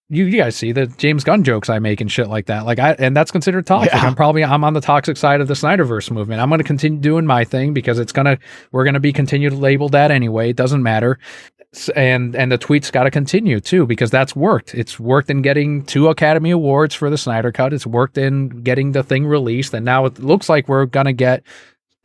you guys see the James Gunn jokes I make and shit like that. And that's considered toxic. Yeah. I'm on the toxic side of the Snyderverse movement. I'm going to continue doing my thing because we're going to be continued labeled that anyway. It doesn't matter. And the tweets got to continue too, because that's worked. It's worked in getting 2 Academy Awards for the Snyder Cut. It's worked in getting the thing released. And now it looks like we're going to get,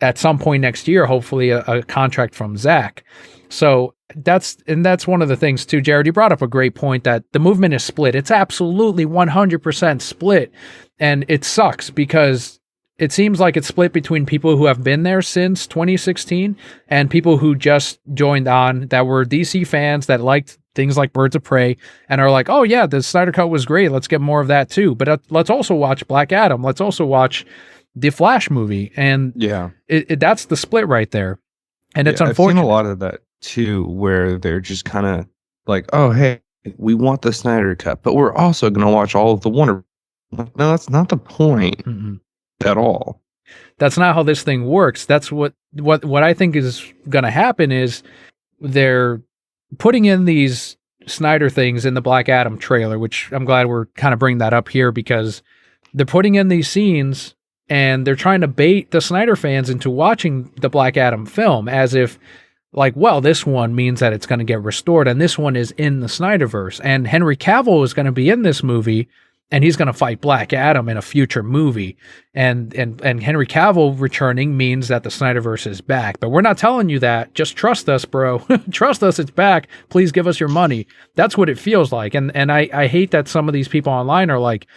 at some point next year, hopefully a contract from Zack. So that's one of the things too, Jarrod, you brought up a great point that the movement is split. It's absolutely 100% split. And it sucks because it seems like it's split between people who have been there since 2016 and people who just joined on that were DC fans that liked things like Birds of Prey and are like, oh yeah, the Snyder Cut was great. Let's get more of that too. But let's also watch Black Adam. Let's also watch the Flash movie. And Yeah. That's the split right there. And it's unfortunate. I've seen a lot of that too, where they're just kind of like, oh, hey, we want the Snyder Cut, but we're also going to watch all of the Warner. No, that's not the point at all. That's not how this thing works. That's what I think is going to happen is they're putting in these Snyder things in the Black Adam trailer, which I'm glad we're kind of bringing that up here, because they're putting in these scenes and they're trying to bait the Snyder fans into watching the Black Adam film as if, like, well, this one means that it's going to get restored and this one is in the Snyderverse. And Henry Cavill is going to be in this movie and he's going to fight Black Adam in a future movie. And Henry Cavill returning means that the Snyderverse is back. But we're not telling you that. Just trust us, bro. Trust us, it's back. Please give us your money. That's what it feels like. And I hate that some of these people online are like,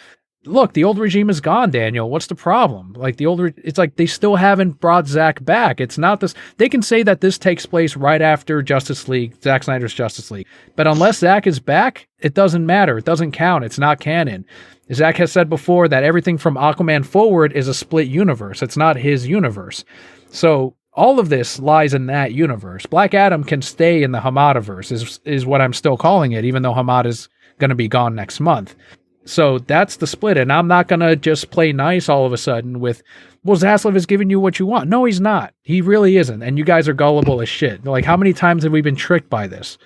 look, the old regime is gone, Daniel. What's the problem? Like it's like they still haven't brought Zack back. It's not this. They can say that this takes place right after Justice League, Zack Snyder's Justice League. But unless Zack is back, it doesn't matter. It doesn't count. It's not canon. Zack has said before that everything from Aquaman forward is a split universe. It's not his universe. So all of this lies in that universe. Black Adam can stay in the Hamadaverse is what I'm still calling it, even though Hamada is going to be gone next month. So that's the split. And I'm not going to just play nice all of a sudden with, well, Zaslav is giving you what you want. No, he's not. He really isn't. And you guys are gullible as shit. Like, how many times have we been tricked by this?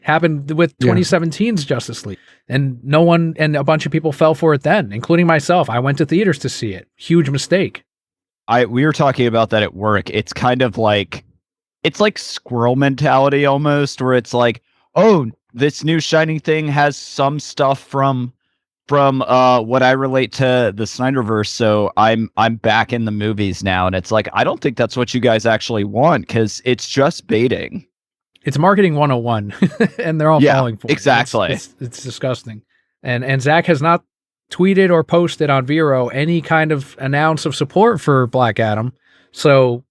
Happened with 2017's Justice League. And and a bunch of people fell for it then, including myself. I went to theaters to see it. Huge mistake. We were talking about that at work. It's kind of like, it's like squirrel mentality almost, where it's like, oh, this new shining thing has some stuff from what I relate to the Snyderverse, so I'm back in the movies now. And it's like, I don't think that's what you guys actually want, because it's just baiting. It's marketing 101, and they're all falling for it. Exactly. It's disgusting. And Zack has not tweeted or posted on Vero any kind of announce of support for Black Adam. So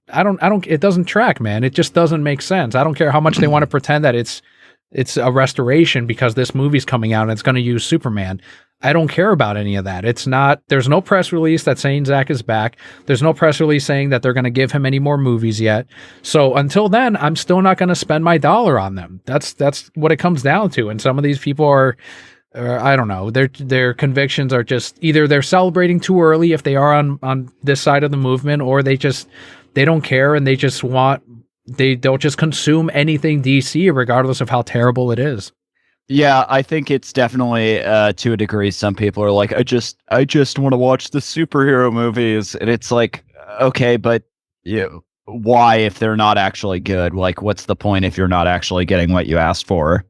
it doesn't track, man. It just doesn't make sense. I don't care how much they want to pretend that it's a restoration because this movie's coming out and it's going to use Superman. I don't care about any of that. There's no press release that's saying Zack is back. There's no press release saying that they're going to give him any more movies yet. So until then, I'm still not going to spend my dollar on them. That's what it comes down to. And some of these people are I don't know, their convictions are just either they're celebrating too early if they are on this side of the movement, or they don't care and they don't just consume anything DC regardless of how terrible it is. Yeah, I think it's definitely to a degree. Some people are like, I just want to watch the superhero movies, and it's like, okay, but why if they're not actually good? Like, what's the point if you're not actually getting what you asked for?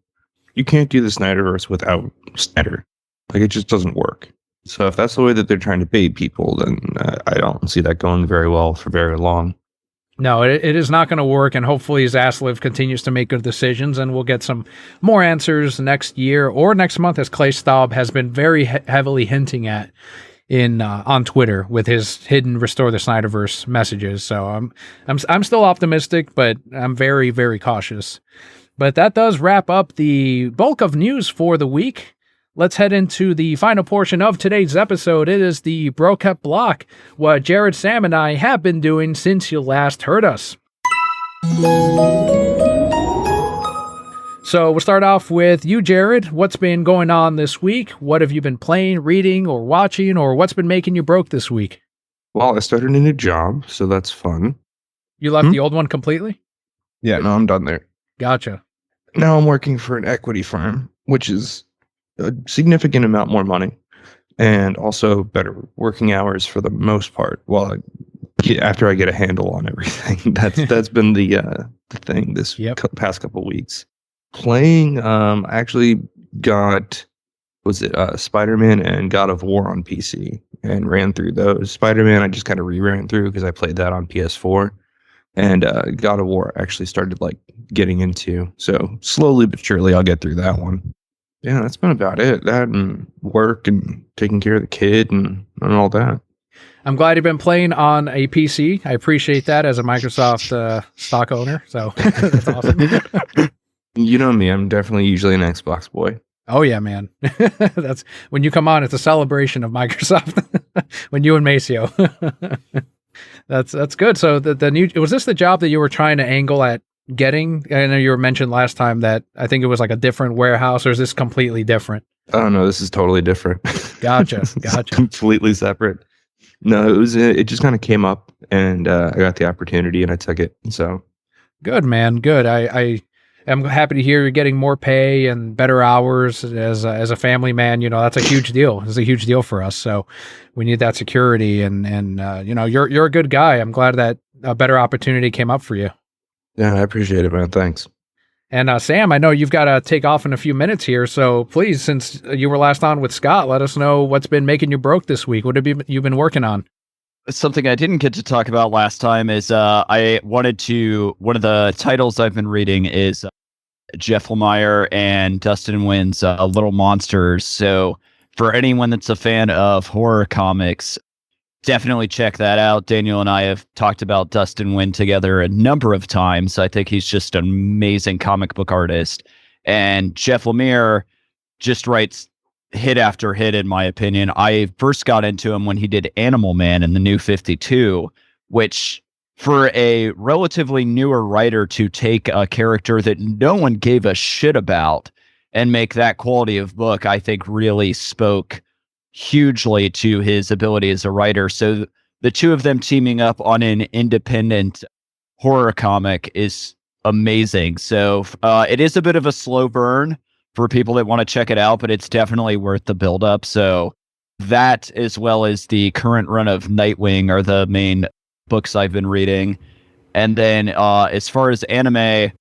You can't do the Snyderverse without Snyder. Like, it just doesn't work. So if that's the way that they're trying to bait people, then I don't see that going very well for very long. No, it is not going to work, and hopefully Zaslav continues to make good decisions, and we'll get some more answers next year or next month, as Clay Staub has been very heavily hinting at on Twitter with his hidden Restore the Snyderverse messages. So I'm still optimistic, but I'm very, very cautious. But that does wrap up the bulk of news for the week. let's head into the final portion of today's episode. It is the Broket Block, what Jarrod, Sam, and I have been doing since you last heard us. So we'll start off with you, Jarrod. What's been going on this week? What have you been playing, reading, or watching, or what's been making you broke this week? Well, I started a new job, so that's fun. You left the old one completely? Yeah, no, I'm done there. Gotcha. Now I'm working for an equity firm, which is a significant amount more money and also better working hours for the most part. Well, after I get a handle on everything, that's been the thing this past couple weeks. Playing, I actually got, Spider-Man and God of War on PC and ran through those. Spider-Man I just kind of re-ran through because I played that on PS4, and God of War actually started like getting into. So slowly but surely I'll get through that one. Yeah, that's been about it. That and work and taking care of the kid and all that. I'm glad you've been playing on a PC. I appreciate that as a Microsoft stock owner. So that's awesome. You know me, I'm definitely usually an Xbox boy. Oh yeah, man. That's when you come on, it's a celebration of Microsoft. When you and Maceo. That's good. So the new, was this the job that you were trying to angle at getting? I know you were mentioned last time that I think it was like a different warehouse, or is this completely different? Oh no, this is totally different. Gotcha. Completely separate. No, it just kind of came up, and I got the opportunity and I took it. So good, man. Good. I'm happy to hear you're getting more pay and better hours as a family man. You know, that's a huge deal. It's a huge deal for us. So we need that security, and you know, you're a good guy. I'm glad that a better opportunity came up for you. Yeah, I appreciate it, man. Thanks. And Sam, I know you've got to take off in a few minutes here. So please, since you were last on with Scott, let us know what's been making you broke this week. What have you been working on? Something I didn't get to talk about last time is one of the titles I've been reading is Jeff Lemire and Dustin Nguyen's Little Monsters. So for anyone that's a fan of horror comics, definitely check that out. Daniel and I have talked about Dustin Nguyen together a number of times. I think he's just an amazing comic book artist. And Jeff Lemire just writes hit after hit, in my opinion. I first got into him when he did Animal Man in the New 52, which for a relatively newer writer to take a character that no one gave a shit about and make that quality of book, I think really spoke hugely to his ability as a writer. So the two of them teaming up on an independent horror comic is amazing. So it is a bit of a slow burn for people that want to check it out, but it's definitely worth the build up. So that, as well as the current run of Nightwing, are the main books I've been reading. And then as far as anime,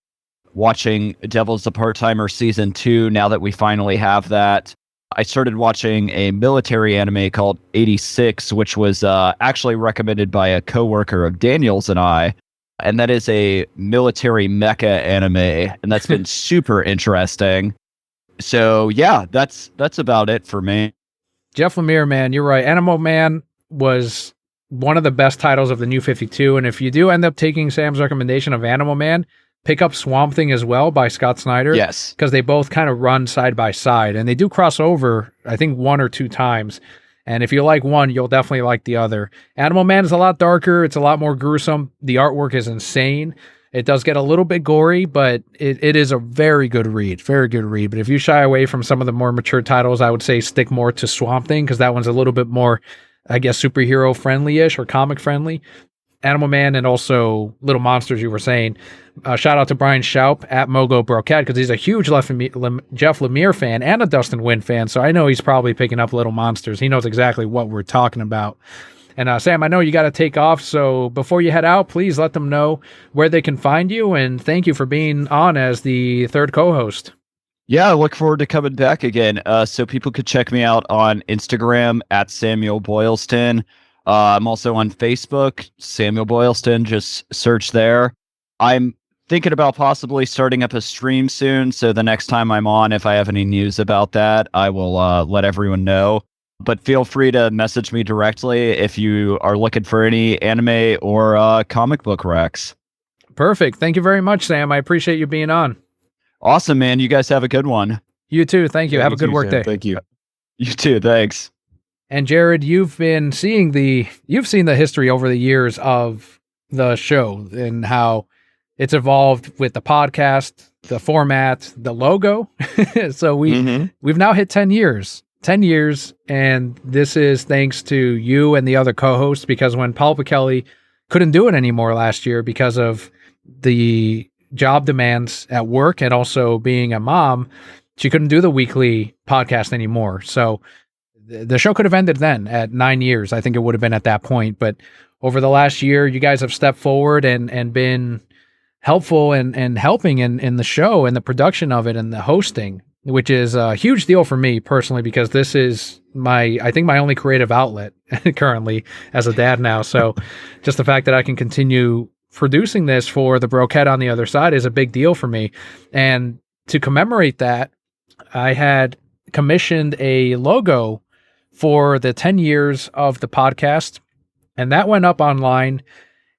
watching Devil's a Part-Timer Season 2, now that we finally have that. I started watching a military anime called 86, which was actually recommended by a coworker of Daniel's and I. And that is a military mecha anime, and that's been super interesting. So yeah, that's about it for me. Jeff Lemire, man, you're right. Animal Man was one of the best titles of the New 52, and if you do end up taking Sam's recommendation of Animal Man, pick up Swamp Thing as well by Scott Snyder. Yes. Because they both kind of run side by side, and they do cross over, I think, 1 or 2 times. And if you like one, you'll definitely like the other. Animal Man is a lot darker. It's a lot more gruesome. The artwork is insane. It does get a little bit gory, but it is a very good read. Very good read. But if you shy away from some of the more mature titles, I would say stick more to Swamp Thing, because that one's a little bit more, I guess, superhero friendly-ish or comic friendly. Animal Man and also Little Monsters, you were saying. Shout out to Brian Schaup at Mogo Broket, because he's a huge Jeff Lemire fan and a Dustin Nguyen fan, so I know he's probably picking up Little Monsters. He knows exactly what we're talking about. And Sam, I know you got to take off, so before you head out, please let them know where they can find you, and thank you for being on as the third co-host. Yeah, I look forward to coming back again. So people could check me out on Instagram at Samuel Boylston. I'm also on Facebook, Samuel Boylston. Just search there. I'm thinking about possibly starting up a stream soon. So the next time I'm on, if I have any news about that, I will let everyone know. But feel free to message me directly if you are looking for any anime or comic book recs. Perfect. Thank you very much, Sam. I appreciate you being on. Awesome, man. You guys have a good one. You too. Thank you. Yeah, Have a good too, work Sam. day. Thank you. You too. Thanks. And Jarrod, you've seen the history over the years of the show and how it's evolved with the podcast, the format, the logo. So we've now hit 10 years. 10 years, and this is thanks to you and the other co-hosts, because when Paul Kelly couldn't do it anymore last year because of the job demands at work and also being a mom, she couldn't do the weekly podcast anymore. So the show could have ended then at 9 years. I think it would have been at that point. But over the last year, you guys have stepped forward and been helpful and helping in the show and the production of it and the hosting, which is a huge deal for me personally, because this is I think my only creative outlet currently as a dad now. So just the fact that I can continue producing this for the Broquette on the other side is a big deal for me. And to commemorate that, I had commissioned a logo for the 10 years of the podcast, and that went up online,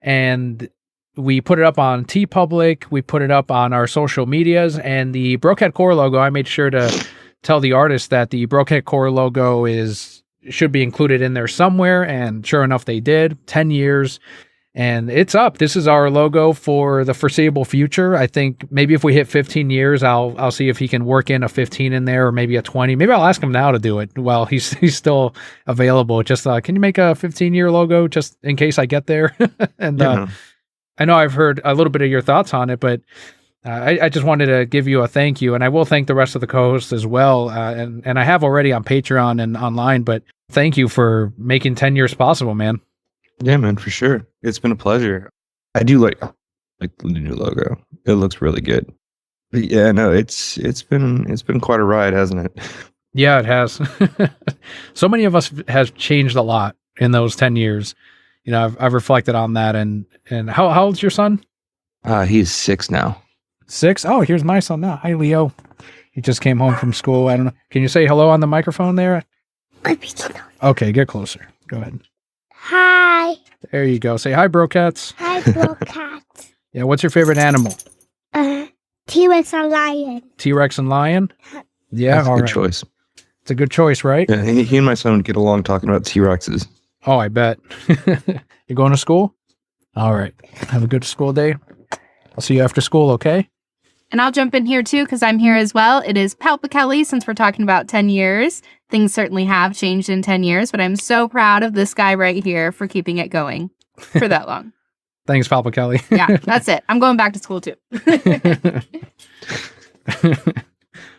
and we put it up on TeePublic, we put it up on our social medias, and the Broquette Core logo, I made sure to tell the artist that the Broquette Core logo should be included in there somewhere, and sure enough, they did. 10 years, and it's up. This is our logo for the foreseeable future. I think maybe if we hit 15 years, I'll see if he can work in a 15 in there, or maybe a 20. Maybe I'll ask him now to do it while he's still available. Just can you make a 15-year logo just in case I get there? And I know I've heard a little bit of your thoughts on it, but I just wanted to give you a thank you, and I will thank the rest of the co-hosts as well. And I have already on Patreon and online, but thank you for making 10 years possible, man. Yeah, man, for sure. It's been a pleasure. I do like the new logo. It looks really good. But yeah, no, it's been quite a ride, hasn't it? Yeah, it has. So many of us has changed a lot in those 10 years. You know, I've reflected on that. And how old's your son? He's 6 now. 6? Oh, here's my son now. Hi, Leo. He just came home from school. I don't know. Can you say hello on the microphone there? Okay, get closer. Go ahead. Hi. There you go. Say hi, Brocats. Hi, Brocat. Yeah, what's your favorite animal? T-Rex and lion. T-Rex and lion? Yeah, That's a all good right. choice. It's a good choice, right? Yeah, he and my son would get along talking about T-Rexes. Oh, I bet. You going to school? All right. Have a good school day. I'll see you after school, okay? And I'll jump in here too, because I'm here as well. It is Palpa Kelly, since we're talking about 10 years. Things certainly have changed in 10 years, but I'm so proud of this guy right here for keeping it going for that long. Thanks, Palpa Kelly. Yeah, that's it. I'm going back to school too.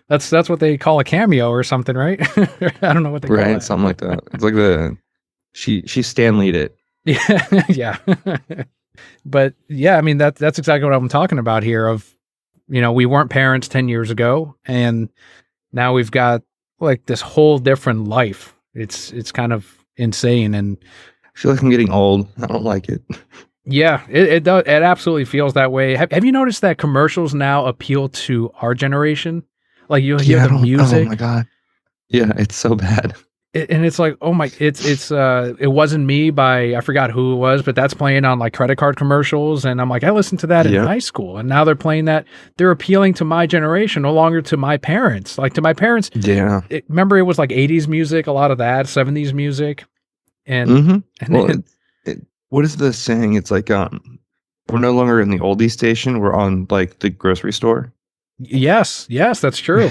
That's what they call a cameo or something, right? I don't know what they call it. Right, something like that. It's like she Stan Lee'd it. Yeah, yeah. But yeah, I mean that's exactly what I'm talking about here. Of, you know, we weren't parents 10 years ago, and now we've got like this whole different life. It's kind of insane, and I feel like I'm getting old. I don't like it. yeah, it does. It absolutely feels that way. Have you noticed that commercials now appeal to our generation? Like you hear the music. Oh my god. Yeah, it's so bad. And it's like, oh my, it wasn't me by, I forgot who it was, but that's playing on like credit card commercials. And I'm like, I listened to that in high school, and now they're playing that. They're appealing to my generation, no longer to my parents. Like to my parents. Yeah. Remember it was like 80s music, a lot of that, 70s music. And, well, what is the saying? It's like, we're no longer in the oldie station. We're on like the grocery store. Yes, that's true.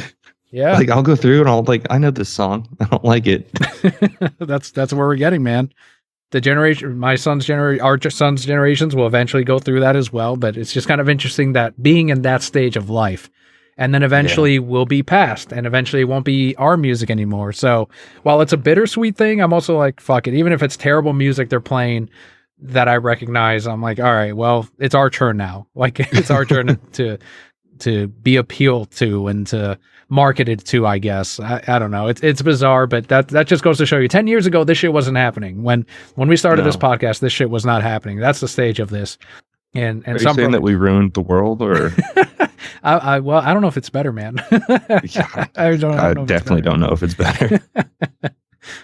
Yeah. Like I'll go through and I'll like, I know this song. I don't like it. That's where we're getting, man. The generation, my son's generation, our son's generations will eventually go through that as well. But it's just kind of interesting that being in that stage of life, and then eventually we'll be past, and eventually it won't be our music anymore. So while it's a bittersweet thing, I'm also like, fuck it. Even if it's terrible music they're playing that I recognize, I'm like, all right, well, it's our turn now. Like it's our turn to be appealed to and to marketed to, I guess. I don't know. It's bizarre, but that just goes to show you 10 years ago, this shit wasn't happening. When we started this podcast, this shit was not happening. That's the stage of this. And are you saying that we ruined the world, or? Well, I don't know if it's better, man. I definitely don't know if it's better.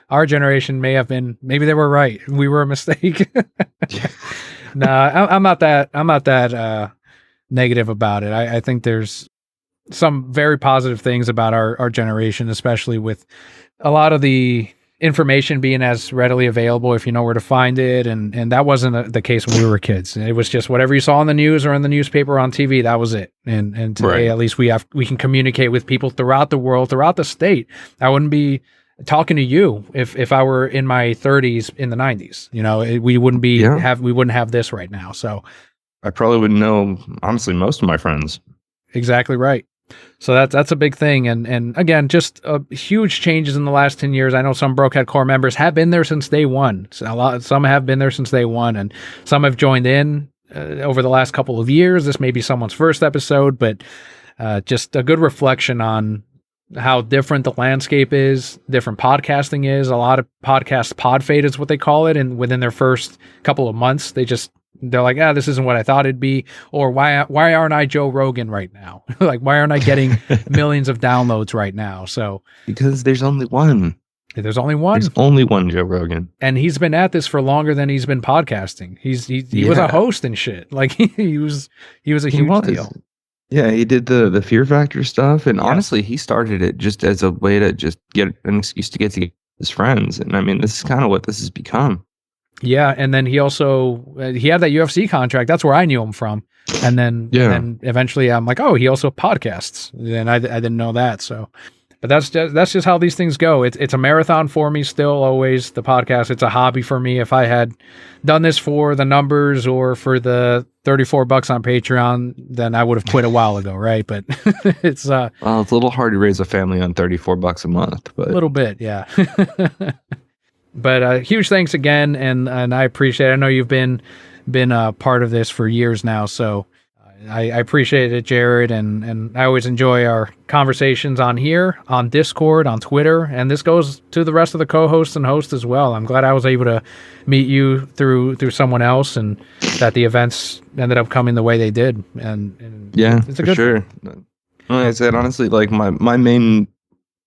Our generation may have been, maybe they were right. We were a mistake. No, I'm not that negative about it. I think there's some very positive things about our generation, especially with a lot of the information being as readily available if you know where to find it. And that wasn't the case when we were kids. It was just whatever you saw on the news or in the newspaper or on TV, that was it. And today, at least we can communicate with people throughout the world, throughout the state. I wouldn't be talking to you if I were in my 30s in the 90s. We wouldn't be we wouldn't have this right now. So I probably wouldn't know, honestly, most of my friends. Exactly right. So that's a big thing. And again, just huge changes in the last 10 years. I know some Brokehead Core members have been there since day one. Some have been there since day one, and some have joined in over the last couple of years. This may be someone's first episode, but just a good reflection on how different the landscape is, different podcasting is. A lot of podcasts pod fade is what they call it. And within their first couple of months, they're like, this isn't what I thought it'd be. Or why aren't I Joe Rogan right now? Like, why aren't I getting millions of downloads right now? So because there's only one. There's only one. There's only one Joe Rogan. And he's been at this for longer than he's been podcasting. He was a host and shit. Like he was a huge deal. Yeah, he did the Fear Factor stuff. And honestly, he started it just as a way to just get an excuse to get to his friends. And I mean, this is kind of what this has become. Yeah, and then he also he had that UFC contract. That's where I knew him from. And then eventually I'm like, oh, he also podcasts. And I didn't know that. So, but that's just how these things go. It's a marathon for me still, always, the podcast. It's a hobby for me. If I had done this for the numbers or for the $34 on Patreon, then I would have quit a while ago, right? But it's well, it's a little hard to raise a family on $34 a month, but a little bit, yeah. But huge thanks again, and I appreciate it. I know you've been a part of this for years now, so I appreciate it, Jarrod, and I always enjoy our conversations on here, on Discord, on Twitter, and this goes to the rest of the co-hosts and hosts as well. I'm glad I was able to meet you through someone else, and that the events ended up coming the way they did. And yeah, it's a good sure. Like I said, honestly, like my main,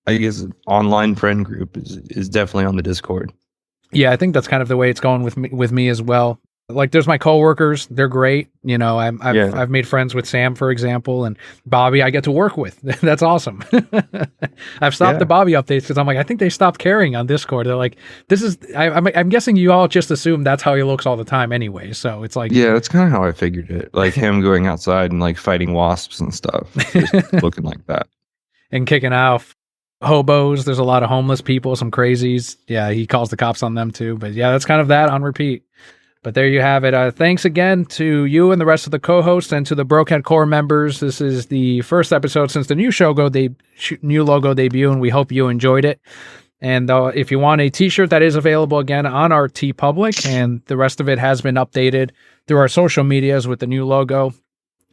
I guess, online friend group is definitely on the Discord. Yeah, I think that's kind of the way it's going with me as well. Like, there's my coworkers; they're great. I've made friends with Sam, for example, and Bobby. I get to work with. That's awesome. I've stopped the Bobby updates because I'm like, I think they stopped caring on Discord. They're like, this is. I'm guessing you all just assume that's how he looks all the time, anyway. So it's like, yeah, that's kind of how I figured it. Like him going outside and like fighting wasps and stuff, just looking like that, and kicking off hobos. There's a lot of homeless people, some crazies. Yeah, he calls the cops on them too. But yeah, that's kind of that on repeat. But there you have it. Thanks again to you and the rest of the co-hosts and to the Brokehead Core members. This is the first episode since the new new logo debut, and we hope you enjoyed it. And if you want a t-shirt, that is available again on our TeePublic, and the rest of it has been updated through our social medias with the new logo.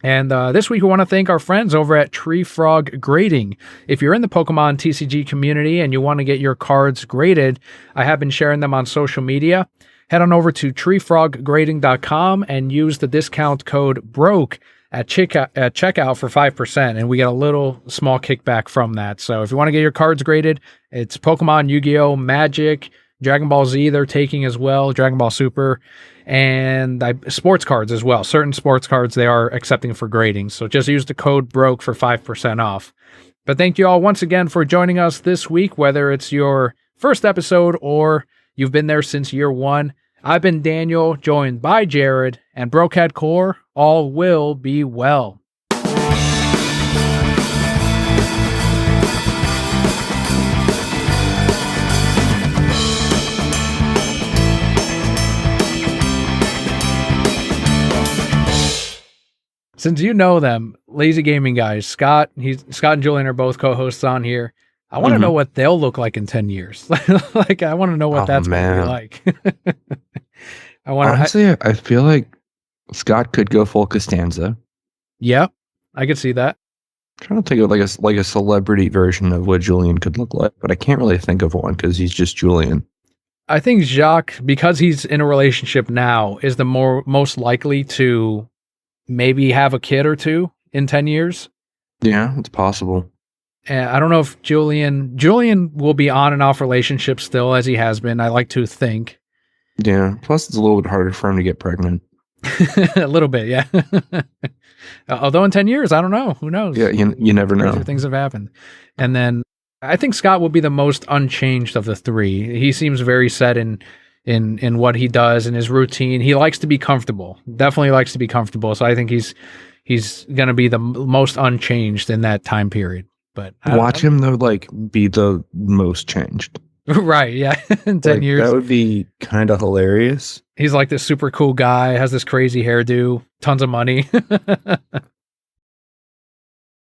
And this week, we want to thank our friends over at Tree Frog Grading. If you're in the Pokemon TCG community and you want to get your cards graded, I have been sharing them on social media. Head on over to treefroggrading.com and use the discount code BROKE at checkout for 5%, and we get a little small kickback from that. So if you want to get your cards graded, it's Pokemon, Yu-Gi-Oh, Magic, Dragon Ball Z they're taking as well, Dragon Ball Super, and sports cards as well. Certain sports cards they are accepting for grading. So just use the code BROKE for 5% off. But thank you all once again for joining us this week, whether it's your first episode or you've been there since year one. I've been Daniel, joined by Jarrod, and Brokehead Core. All will be well. Since you know them, Lazy Gaming guys, Scott and Julian are both co-hosts on here. I want to know what they'll look like in 10 years. Like, I want to know what that's going to be like. Honestly, I feel like Scott could go full Costanza. Yeah, I could see that. I'm trying to think of like a celebrity version of what Julian could look like, but I can't really think of one because he's just Julian. I think Jacques, because he's in a relationship now, is the most likely to maybe have a kid or two in 10 years. Yeah, it's possible. And I don't know if Julian will be on and off relationships still, as he has been, I like to think. Yeah, plus it's a little bit harder for him to get pregnant. A little bit, yeah. Although in 10 years, I don't know. Who knows? Yeah, you never know. Crazier things have happened. And then I think Scott will be the most unchanged of the three. He seems very set in what he does and his routine. He likes to be comfortable. Definitely likes to be comfortable. So I think he's going to be the most unchanged in that time period. But Watch him though, like be the most changed. Right, yeah. In 10 years. That would be kind of hilarious. He's like this super cool guy, has this crazy hairdo, tons of money.